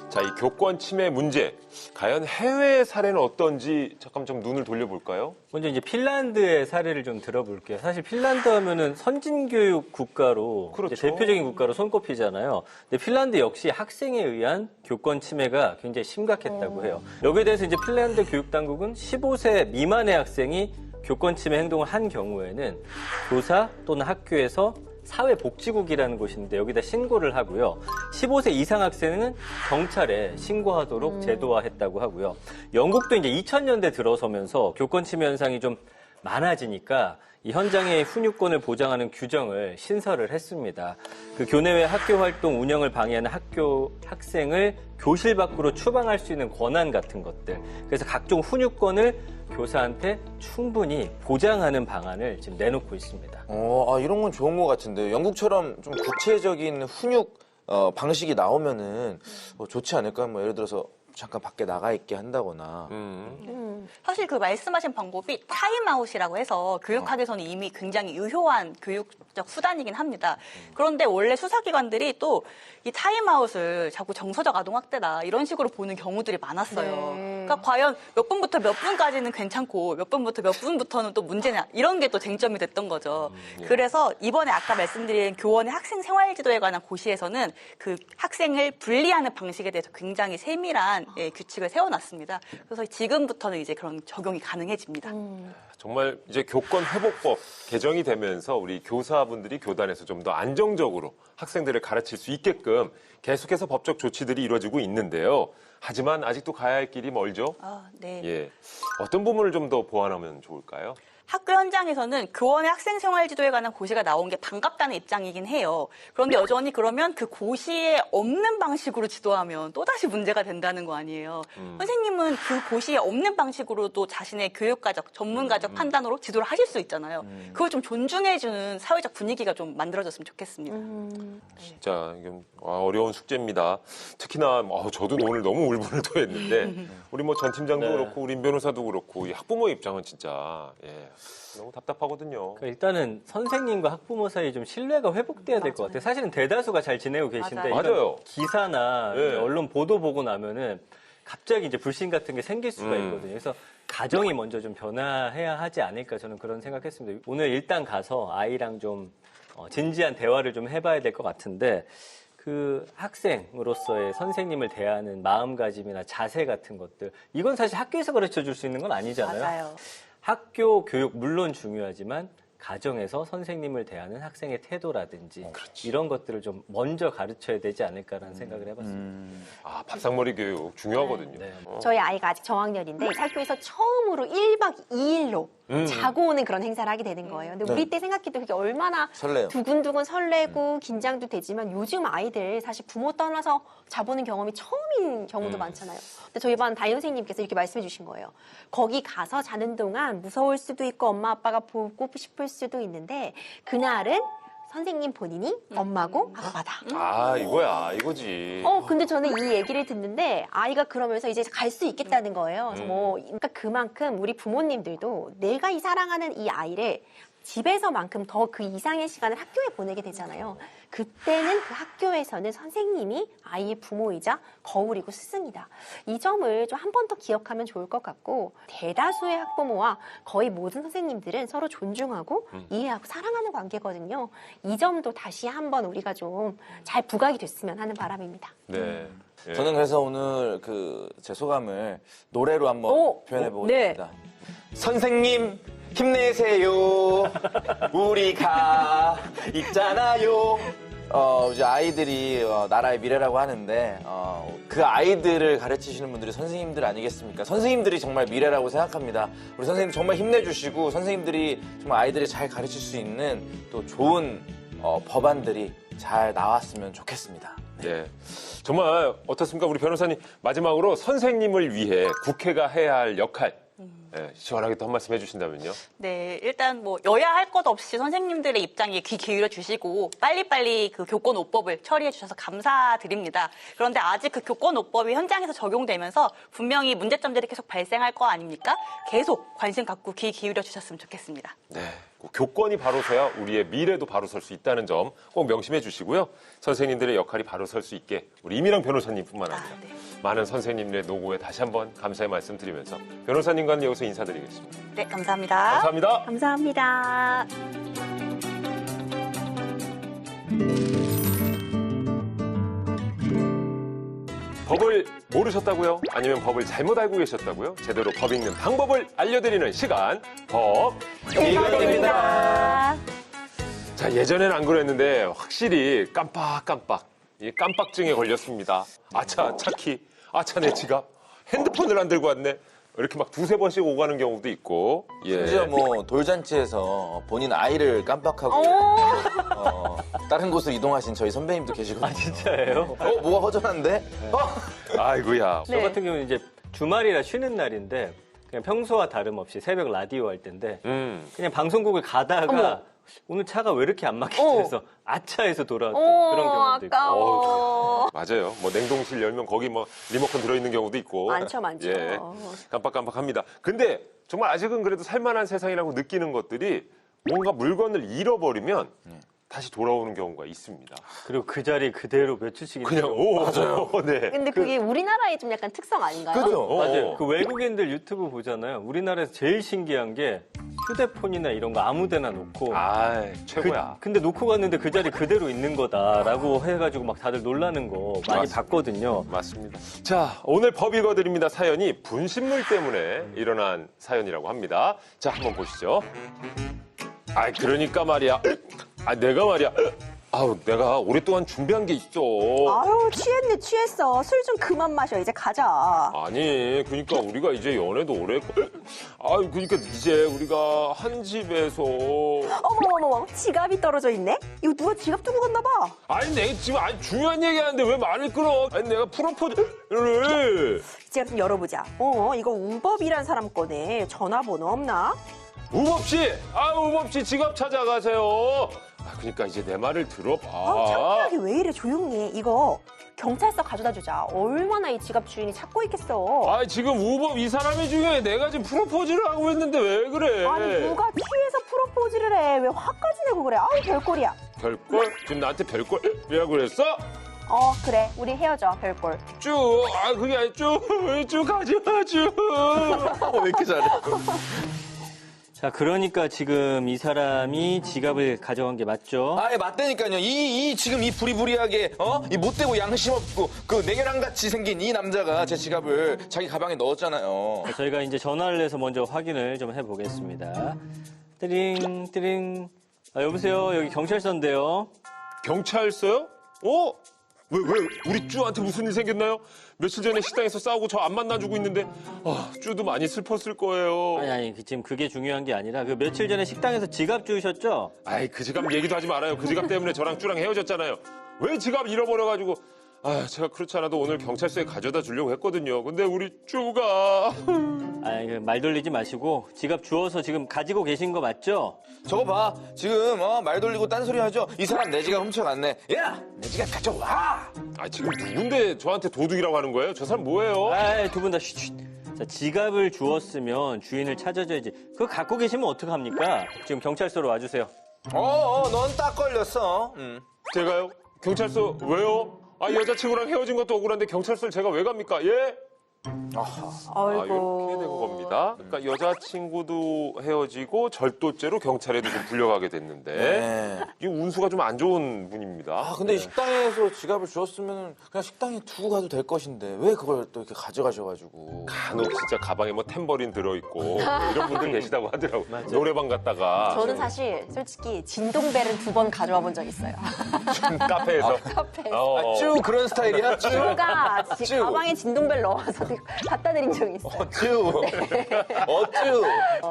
자, 이 교권 침해 문제. 과연 해외 사례는 어떤지 잠깐 좀 눈을 돌려볼까요? 먼저 이제 핀란드의 사례를 좀 들어볼게요. 사실 핀란드 하면은 선진교육 국가로 그렇죠. 이제 대표적인 국가로 손꼽히잖아요. 근데 핀란드 역시 학생에 의한 교권 침해가 굉장히 심각했다고 해요. 여기에 대해서 이제 핀란드 교육당국은 15세 미만의 학생이 교권 침해 행동을 한 경우에는 교사 또는 학교에서 사회복지국이라는 곳인데 여기다 신고를 하고요. 15세 이상 학생은 경찰에 신고하도록 제도화했다고 하고요. 영국도 이제 2000년대 들어서면서 교권 침해 현상이 좀 많아지니까 이 현장의 훈육권을 보장하는 규정을 신설을 했습니다. 그 교내외 학교 활동 운영을 방해하는 학생을 교실 밖으로 추방할 수 있는 권한 같은 것들. 그래서 각종 훈육권을 교사한테 충분히 보장하는 방안을 지금 내놓고 있습니다. 이런 건 좋은 것 같은데 영국처럼 좀 구체적인 훈육 방식이 나오면은 좋지 않을까? 뭐 예를 들어서 잠깐 밖에 나가 있게 한다거나. 사실 그 말씀하신 방법이 타임아웃이라고 해서 교육학에서는 이미 굉장히 유효한 교육적 수단이긴 합니다. 그런데 원래 수사기관들이 또 이 타임아웃을 자꾸 정서적 아동학대다 이런 식으로 보는 경우들이 많았어요. 그러니까 과연 몇 분부터 몇 분까지는 괜찮고 몇 분부터 몇 분부터는 또 문제냐 이런 게 또 쟁점이 됐던 거죠. 그래서 이번에 아까 말씀드린 교원의 학생 생활지도에 관한 고시에서는 그 학생을 분리하는 방식에 대해서 굉장히 세밀한 규칙을 세워놨습니다. 그래서 지금부터는 이제 그런 적용이 가능해집니다. 정말 이제 교권 회복법 개정이 되면서 우리 교사분들이 교단에서 좀 더 안정적으로 학생들을 가르칠 수 있게끔 계속해서 법적 조치들이 이루어지고 있는데요. 하지만 아직도 가야 할 길이 멀죠? 네. 예. 어떤 부분을 좀 더 보완하면 좋을까요? 학교 현장에서는 교원의 학생 생활 지도에 관한 고시가 나온 게 반갑다는 입장이긴 해요. 그런데 여전히 그러면 그 고시에 없는 방식으로 지도하면 또다시 문제가 된다는 거 아니에요. 선생님은 그 고시에 없는 방식으로도 자신의 교육가적, 전문가적 판단으로 지도를 하실 수 있잖아요. 그걸 좀 존중해주는 사회적 분위기가 좀 만들어졌으면 좋겠습니다. 진짜 이건 어려운 숙제입니다. 특히나 저도 오늘 너무 울분을 토했는데 우리 뭐 전 팀장도 네. 그렇고 우리 변호사도 그렇고 이 학부모의 입장은 진짜 너무 답답하거든요. 그러니까 일단은 선생님과 학부모 사이에 좀 신뢰가 회복돼야 될 것 같아요. 사실은 대다수가 잘 지내고 계신데 맞아요. 이런 맞아요. 기사나 네. 이제 언론 보도 보고 나면은 갑자기 이제 불신 같은 게 생길 수가 있거든요. 그래서 가정이 먼저 좀 변화해야 하지 않을까 저는 그런 생각했습니다. 오늘 일단 가서 아이랑 좀 진지한 대화를 좀 해봐야 될 것 같은데 그 학생으로서의 선생님을 대하는 마음가짐이나 자세 같은 것들 이건 사실 학교에서 가르쳐 줄 수 있는 건 아니잖아요. 맞아요. 학교 교육 물론 중요하지만 가정에서 선생님을 대하는 학생의 태도라든지 이런 것들을 좀 먼저 가르쳐야 되지 않을까라는 생각을 해봤습니다. 밥상머리 교육 중요하거든요. 네. 저희 아이가 아직 저학년인데 학교에서 처음으로 1박 2일로 자고 오는 그런 행사를 하게 되는 거예요. 근데 우리 때 생각해도 그게 얼마나 설레요. 두근두근 설레고 긴장도 되지만 요즘 아이들 사실 부모 떠나서 자보는 경험이 처음인 경우도 많잖아요. 근데 저희 반 담임 선생님께서 이렇게 말씀해 주신 거예요. 거기 가서 자는 동안 무서울 수도 있고 엄마 아빠가 보고 싶을 수도 있는데 그날은 선생님 본인이 엄마고 아빠다. 이거지. 근데 저는 이 얘기를 듣는데 아이가 그러면서 이제 갈 수 있겠다는 거예요. 그래서 그러니까 그만큼 우리 부모님들도 내가 이 사랑하는 이 아이를 집에서만큼 더 그 이상의 시간을 학교에 보내게 되잖아요. 그때는 그 학교에서는 선생님이 아이의 부모이자 거울이고 스승이다. 이 점을 좀 한 번 더 기억하면 좋을 것 같고, 대다수의 학부모와 거의 모든 선생님들은 서로 존중하고 이해하고 사랑하는 관계거든요. 이 점도 다시 한번 우리가 좀 잘 부각이 됐으면 하는 바람입니다. 네. 예. 저는 그래서 오늘 제 소감을 노래로 한번 표현해 보겠습니다. 선생님 힘내세요. 우리가 있잖아요. 이제 아이들이 나라의 미래라고 하는데 그 아이들을 가르치시는 분들이 선생님들 아니겠습니까? 선생님들이 정말 미래라고 생각합니다. 우리 선생님 정말 힘내주시고 선생님들이 정말 아이들이 잘 가르칠 수 있는 또 좋은 법안들이 잘 나왔으면 좋겠습니다. 네. 정말 어떻습니까? 우리 변호사님 마지막으로 선생님을 위해 국회가 해야 할 역할 시원하게 또 한 말씀 해주신다면요. 네, 일단 뭐 여야 할 것 없이 선생님들의 입장에 귀 기울여 주시고 빨리빨리 그 교권오법을 처리해 주셔서 감사드립니다. 그런데 아직 그 교권오법이 현장에서 적용되면서 분명히 문제점들이 계속 발생할 거 아닙니까? 계속 관심 갖고 귀 기울여 주셨으면 좋겠습니다. 네. 교권이 바로 서야 우리의 미래도 바로 설 수 있다는 점 꼭 명심해 주시고요. 선생님들의 역할이 바로 설 수 있게 우리 이미랑 변호사님뿐만 아니라 많은 선생님들의 노고에 다시 한번 감사의 말씀 드리면서 변호사님과는 여기서 인사드리겠습니다. 네, 감사합니다. 감사합니다. 감사합니다. 법을 모르셨다고요? 아니면 법을 잘못 알고 계셨다고요? 제대로 법 읽는 방법을 알려드리는 시간, 법 읽어드립니다. 자, 예전엔 안 그랬는데 확실히 깜빡깜빡 이 깜빡증에 걸렸습니다. 아차, 차키, 아차, 내 지갑, 핸드폰을 안 들고 왔네. 이렇게 막 두세 번씩 오가는 경우도 있고. 심지어 뭐 돌잔치에서 본인 아이를 깜빡하고 다른 곳으로 이동하신 저희 선배님도 계시거든요. 아, 진짜예요? 뭐가 허전한데? 아이고야. 저 같은 경우는 이제 주말이라 쉬는 날인데 그냥 평소와 다름없이 새벽 라디오 할 때인데 그냥 방송국을 가다가 오늘 차가 왜 이렇게 안 막히지 해서 아차해서 돌아왔던 그런 경우도 있고. 아까워. 맞아요. 뭐 냉동실 열면 거기 뭐 리모컨 들어있는 경우도 있고. 많죠. 예, 깜빡깜빡합니다. 근데 정말 아직은 그래도 살만한 세상이라고 느끼는 것들이 뭔가 물건을 잃어버리면 다시 돌아오는 경우가 있습니다. 그리고 그 자리 그대로 며칠씩 그냥 맞아요. 네. 근데 그게 우리나라의 좀 약간 특성 아닌가요? 그죠? 맞아요. 그 외국인들 유튜브 보잖아요. 우리나라에서 제일 신기한 게 휴대폰이나 이런 거 아무데나 놓고 아, 최고야. 근데 놓고 갔는데 그 자리 그대로 있는 거다라고 해가지고 막 다들 놀라는 거 많이 맞습니다. 봤거든요. 맞습니다. 자, 오늘 법 읽어드립니다 사연이 분신물 때문에 일어난 사연이라고 합니다. 자, 한번 보시죠. 아, 그러니까 말이야. 내가 말이야. 내가 오랫동안 준비한 게 있어. 아유, 취했네, 취했어. 술 좀 그만 마셔. 이제 가자. 아니, 그러니까 우리가 이제 연애도 오래 했고. 그러니까 이제 우리가 한 집에서. 어머머머, 지갑이 떨어져 있네? 이거 누가 지갑 두고 갔나 봐. 아니, 내가 지금 중요한 얘기 하는데 왜 말을 끊어? 아니, 내가 프로포즈를. 지갑 좀 열어보자. 이거 우법이란 사람 거네. 전화번호 없나? 우법씨! 우법씨 지갑 찾아가세요. 그러니까 이제 내 말을 들어봐. 창피하게 왜 이래, 조용히 해. 이거. 경찰서 가져다 주자. 얼마나 이 지갑 주인이 찾고 있겠어. 지금 우법 이 사람이 중요해. 내가 지금 프로포즈를 하고 있는데 왜 그래? 아니, 누가 취해서 프로포즈를 해. 왜 화까지 내고 그래. 아우, 별꼴이야. 별꼴? 지금 나한테 별꼴이라고 그랬어? 그래. 우리 헤어져, 별꼴. 쭉! 그게 아니 쭉 가지마, 쭉! 왜 이렇게 잘해? 자, 그러니까 지금 이 사람이 지갑을 가져간 게 맞죠? 맞다니까요. 지금 이 부리부리하게, 이 못되고 양심 없고, 그 냉혈한 같이 생긴 이 남자가 제 지갑을 자기 가방에 넣었잖아요. 저희가 이제 전화를 해서 먼저 확인을 좀 해보겠습니다. 띠링, 띠링. 여보세요? 여기 경찰서인데요. 경찰서요? 왜, 우리 쭈한테 무슨 일 생겼나요? 며칠 전에 식당에서 싸우고 저 안 만나주고 있는데, 쭈도 많이 슬펐을 거예요. 아니, 지금 그게 중요한 게 아니라 그 며칠 전에 식당에서 지갑 주우셨죠? 그 지갑 얘기도 하지 말아요. 그 지갑 때문에 저랑 쭈랑 헤어졌잖아요. 왜 지갑 잃어버려가지고. 제가 그렇지 않아도 오늘 경찰서에 가져다 주려고 했거든요. 근데 우리 쭈가. 말 돌리지 마시고 지갑 주워서 지금 가지고 계신 거 맞죠? 저거 봐. 지금, 말 돌리고 딴소리 하죠? 이 사람 내 지갑 훔쳐갔네. 야! 내 지갑 가져와! 지금 누군데 저한테 도둑이라고 하는 거예요? 저 사람 뭐예요? 두 분 다 쉿. 자, 지갑을 주웠으면 주인을 찾아줘야지. 그거 갖고 계시면 어떡합니까? 지금 경찰서로 와주세요. 넌 딱 걸렸어. 제가요? 경찰서 왜요? 아, 여자친구랑 헤어진 것도 억울한데 경찰서를 제가 왜 갑니까? 예? 이렇게 된 겁니다. 그러니까 여자친구도 헤어지고 절도죄로 경찰에도 좀 불려가게 됐는데 네. 이 운수가 좀 안 좋은 분입니다. 근데 식당에서 지갑을 주었으면 그냥 식당에 두고 가도 될 것인데 왜 그걸 또 이렇게 가져가셔가지고. 간혹 진짜 가방에 뭐 탬버린 들어있고 이런 분들 계시다고 하더라고요. 노래방 갔다가 저는 사실 솔직히 진동벨은 2번 가져와 본 적 있어요. 카페에서 카페에서. 쭉 그런 스타일이야? 쭉. 제가 쭉. 가방에 진동벨 넣어서 갖다 드린 적이 있어요. 쭉.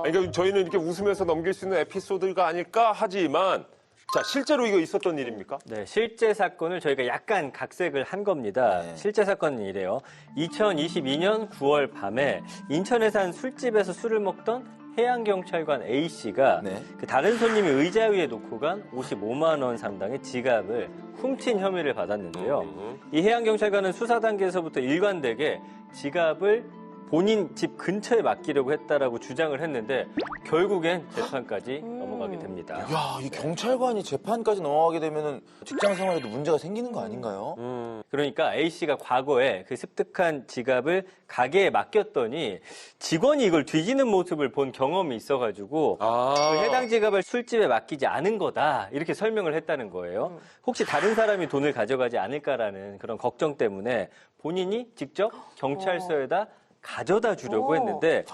그러니까 저희는 이렇게 웃으면서 넘길 수 있는 에피소드가 아닐까 하지만 자, 실제로 이거 있었던 일입니까? 네, 실제 사건을 저희가 약간 각색을 한 겁니다. 네. 실제 사건은 이래요. 2022년 9월 밤에 인천에 산 술집에서 술을 먹던 해양경찰관 A씨가 네. 그 다른 손님이 의자 위에 놓고 간 55만 원 상당의 지갑을 훔친 혐의를 받았는데요. 이 해양경찰관은 수사 단계에서부터 일관되게 지갑을 본인 집 근처에 맡기려고 했다라고 주장을 했는데 결국엔 재판까지 넘어가게 됩니다. 야, 이 경찰관이 재판까지 넘어가게 되면은 직장 생활에도 문제가 생기는 거 아닌가요? 그러니까 A씨가 과거에 그 습득한 지갑을 가게에 맡겼더니 직원이 이걸 뒤지는 모습을 본 경험이 있어가지고 그 해당 지갑을 술집에 맡기지 않은 거다 이렇게 설명을 했다는 거예요. 혹시 다른 사람이 돈을 가져가지 않을까라는 그런 걱정 때문에 본인이 직접 경찰서에다 가져다 주려고 했는데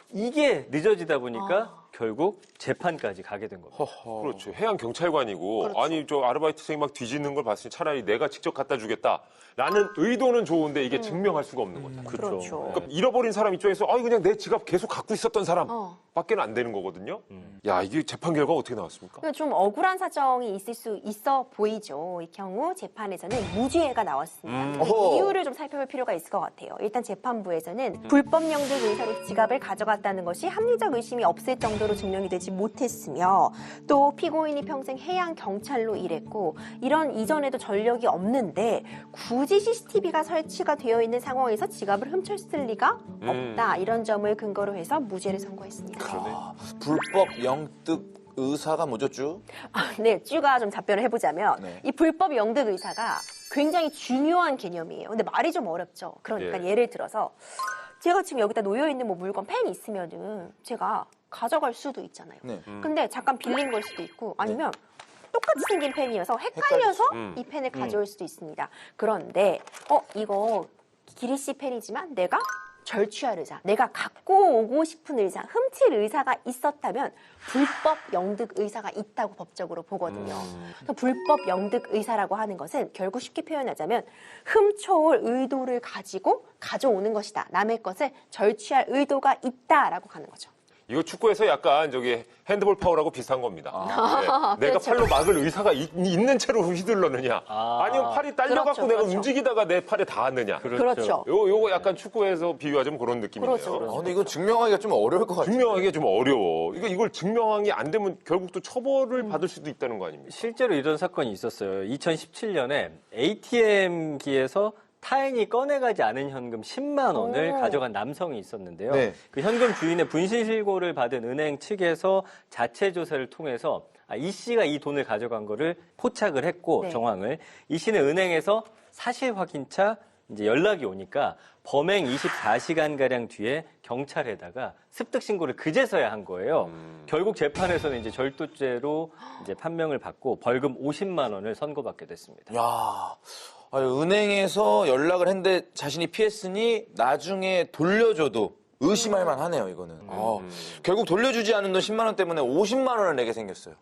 이게 늦어지다 보니까 결국 재판까지 가게 된 겁니다. 그렇죠. 해양 경찰관이고 아니 저 아르바이트생이 막 뒤지는 걸 봤으니 차라리 내가 직접 갖다 주겠다라는 의도는 좋은데 이게 증명할 수가 없는 거다. 그렇죠. 그러니까 잃어버린 사람 입장에서 그냥 내 지갑 계속 갖고 있었던 사람밖에는 안 되는 거거든요. 야, 이게 재판 결과가 어떻게 나왔습니까? 그러니까 좀 억울한 사정이 있을 수 있어 보이죠. 이 경우 재판에서는 무죄가 나왔습니다. 근데 어허. 이유를 좀 살펴볼 필요가 있을 것 같아요. 일단 재판부에서는 불법 영득 의사로 지갑을 가져갔다는 것이 합리적 의심이 없을 정도로 증명이 되지 못했으며 또 피고인이 평생 해양 경찰로 일했고 이런 이전에도 전력이 없는데 굳이 CCTV가 설치가 되어 있는 상황에서 지갑을 훔쳤을 리가 없다. 이런 점을 근거로 해서 무죄를 선고했습니다. 불법 영득 의사가 뭐죠, 쭉? 네, 쭈가 좀 답변을 해보자면 네. 이 불법 영득 의사가 굉장히 중요한 개념이에요. 근데 말이 좀 어렵죠. 그러니까 예를 들어서 제가 지금 여기다 놓여 있는 뭐 물건 펜 있으면은 제가 가져갈 수도 있잖아요. 네. 근데 잠깐 빌린 걸 수도 있고 아니면 똑같이 생긴 펜이어서 헷갈려서 이 펜을 가져올 수도 있습니다. 그런데 이거 기리 씨 펜이지만 내가 절취할 의사, 내가 갖고 오고 싶은 의사, 훔칠 의사가 있었다면 불법 영득 의사가 있다고 법적으로 보거든요. 그래서 불법 영득 의사라고 하는 것은 결국 쉽게 표현하자면 훔쳐올 의도를 가지고 가져오는 것이다. 남의 것을 절취할 의도가 있다라고 가는 거죠. 이거 축구에서 약간 저기 핸드볼 파울하고 비슷한 겁니다. 네. 내가 그렇죠. 팔로 막을 의사가 있는 채로 휘둘렀느냐, 아니면 팔이 딸려갖고 그렇죠, 내가 그렇죠. 움직이다가 내 팔에 닿았느냐. 그렇죠. 요거 약간 축구에서 비유하자면 그런 느낌이네요. 그렇죠. 근데 이거 증명하기가 좀 어려울 것 같아요. 증명하기가 좀 어려워. 이걸 증명이 안 되면 결국 또 처벌을 받을 수도 있다는 거 아닙니까? 실제로 이런 사건이 있었어요. 2017년에 ATM기에서 타인이 꺼내가지 않은 현금 10만 원을 가져간 남성이 있었는데요. 네. 그 현금 주인의 분실신고를 받은 은행 측에서 자체 조사를 통해서 이 씨가 이 돈을 가져간 거를 포착을 했고 네. 정황을 이 씨는 은행에서 사실 확인차 이제 연락이 오니까 범행 24시간가량 뒤에 경찰에다가 습득 신고를 그제서야 한 거예요. 결국 재판에서는 이제 절도죄로 이제 판명을 받고 벌금 50만 원을 선고받게 됐습니다. 야, 은행에서 연락을 했는데 자신이 피했으니 나중에 돌려줘도 의심할 만하네요, 이거는. 결국 돌려주지 않은 돈 10만 원 때문에 50만 원을 내게 생겼어요.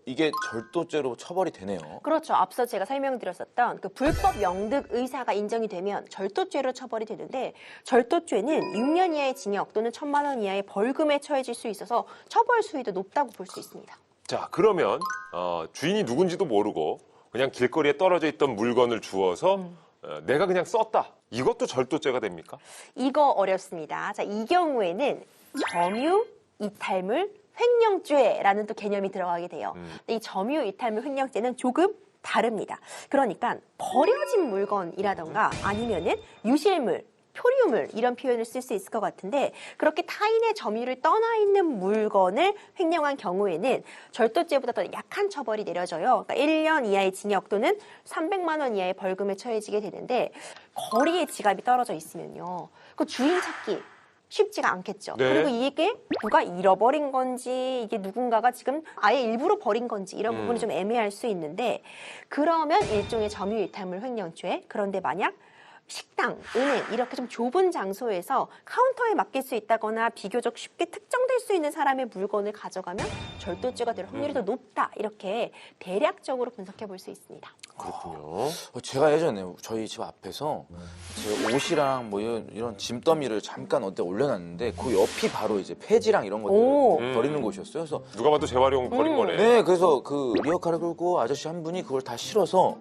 이게 절도죄로 처벌이 되네요. 그렇죠. 앞서 제가 설명드렸었던 그 불법 영득 의사가 인정이 되면 절도죄로 처벌이 되는데 절도죄는 6년 이하의 징역 또는 1,000만 원 이하의 벌금에 처해질 수 있어서 처벌 수위도 높다고 볼 수 있습니다. 자, 그러면 주인이 누군지도 모르고 그냥 길거리에 떨어져 있던 물건을 주워서 내가 그냥 썼다. 이것도 절도죄가 됩니까? 이거 어렵습니다. 자, 이 경우에는 점유, 이탈물, 횡령죄라는 또 개념이 들어가게 돼요. 근데 이 점유, 이탈물, 횡령죄는 조금 다릅니다. 그러니까 버려진 물건이라던가 아니면은 유실물, 표류물 이런 표현을 쓸 수 있을 것 같은데 그렇게 타인의 점유를 떠나 있는 물건을 횡령한 경우에는 절도죄보다 더 약한 처벌이 내려져요. 그러니까 1년 이하의 징역 또는 300만 원 이하의 벌금에 처해지게 되는데 거리에 지갑이 떨어져 있으면요. 그 주인 찾기 쉽지가 않겠죠. 네. 그리고 이게 누가 잃어버린 건지 이게 누군가가 지금 아예 일부러 버린 건지 이런 부분이 좀 애매할 수 있는데 그러면 일종의 점유이탈물 횡령죄. 그런데 만약 식당, 은행 이렇게 좀 좁은 장소에서 카운터에 맡길 수 있다거나 비교적 쉽게 특정될 수 있는 사람의 물건을 가져가면 절도죄가 될 확률이 더 높다. 이렇게 대략적으로 분석해 볼 수 있습니다. 그렇군요. 제가 예전에 저희 집 앞에서 제 옷이랑 뭐 이런 짐더미를 잠깐 어디 올려놨는데 그 옆이 바로 이제 폐지랑 이런 것들 버리는 곳이었어요. 그래서 누가 봐도 재활용 버린 거네. 네, 그래서 그 리어카를 끌고 아저씨 한 분이 그걸 다 실어서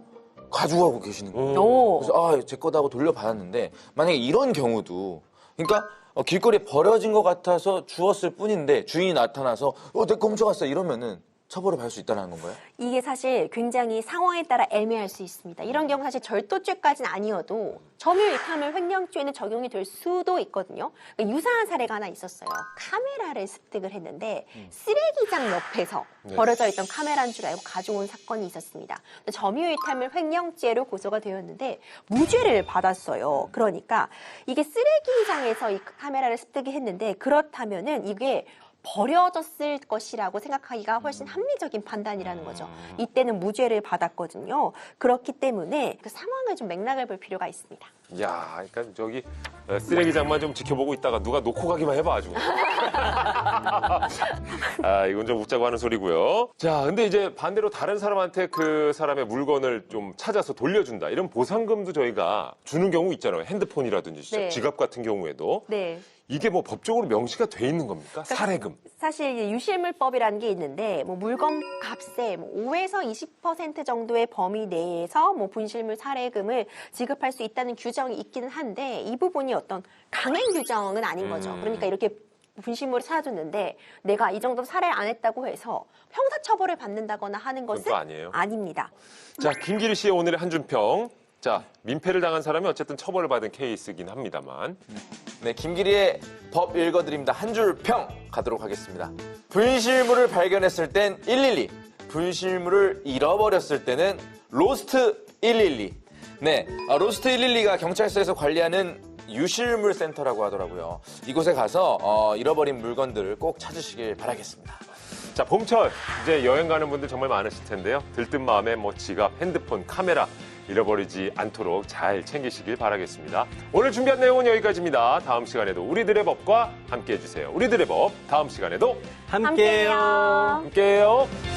가지고 계시는 거예요. 오. 그래서 제 거다 하고 돌려받았는데 만약에 이런 경우도 그러니까 길거리에 버려진 것 같아서 주웠을 뿐인데 주인이 나타나서 내 거 훔쳐갔어 이러면은 처벌을 받을 수 있다는 건가요? 이게 사실 굉장히 상황에 따라 애매할 수 있습니다. 이런 경우 사실 절도죄까지는 아니어도 점유이탈물 횡령죄는 적용이 될 수도 있거든요. 그러니까 유사한 사례가 하나 있었어요. 카메라를 습득을 했는데 쓰레기장 옆에서 버려져 있던 카메라인 줄 알고 가져온 사건이 있었습니다. 점유이탈물 횡령죄로 고소가 되었는데 무죄를 받았어요. 그러니까 이게 쓰레기장에서 이 카메라를 습득을 했는데 그렇다면은 이게 버려졌을 것이라고 생각하기가 훨씬 합리적인 판단이라는 거죠. 이때는 무죄를 받았거든요. 그렇기 때문에 그 상황을 좀 맥락을 볼 필요가 있습니다. 야, 그러니까 저기 쓰레기장만 좀 지켜보고 있다가 누가 놓고 가기만 해봐 아주. 이건 좀 웃자고 하는 소리고요. 자, 근데 이제 반대로 다른 사람한테 그 사람의 물건을 좀 찾아서 돌려준다. 이런 보상금도 저희가 주는 경우 있잖아요. 핸드폰이라든지 진짜 네. 지갑 같은 경우에도. 네. 이게 뭐 법적으로 명시가 돼 있는 겁니까? 사례금. 사실 이제 유실물법이라는 게 있는데 뭐 물건 값의 5에서 20% 정도의 범위 내에서 뭐 분실물 사례금을 지급할 수 있다는 규정이 있기는 한데 이 부분이 어떤 강행 규정은 아닌 거죠. 그러니까 이렇게 분실물을 사줬는데 내가 이 정도 살해를 안 했다고 해서 형사처벌을 받는다거나 하는 그건 것은 또 아니에요. 아닙니다. 자, 김기리 씨의 오늘의 한 줄평. 자, 민폐를 당한 사람이 어쨌든 처벌을 받은 케이스긴 합니다만. 네, 김기리의 법 읽어드립니다. 한 줄 평 가도록 하겠습니다. 분실물을 발견했을 땐 112, 분실물을 잃어버렸을 때는 로스트 112. 네, 로스트 112가 경찰서에서 관리하는 유실물 센터라고 하더라고요. 이곳에 가서 잃어버린 물건들을 꼭 찾으시길 바라겠습니다. 자, 봄철 이제 여행 가는 분들 정말 많으실 텐데요. 들뜬 마음에 뭐 지갑, 핸드폰, 카메라 잃어버리지 않도록 잘 챙기시길 바라겠습니다. 오늘 준비한 내용은 여기까지입니다. 다음 시간에도 우리들의 법과 함께해 주세요. 우리들의 법 다음 시간에도 함께해요. 함께해요.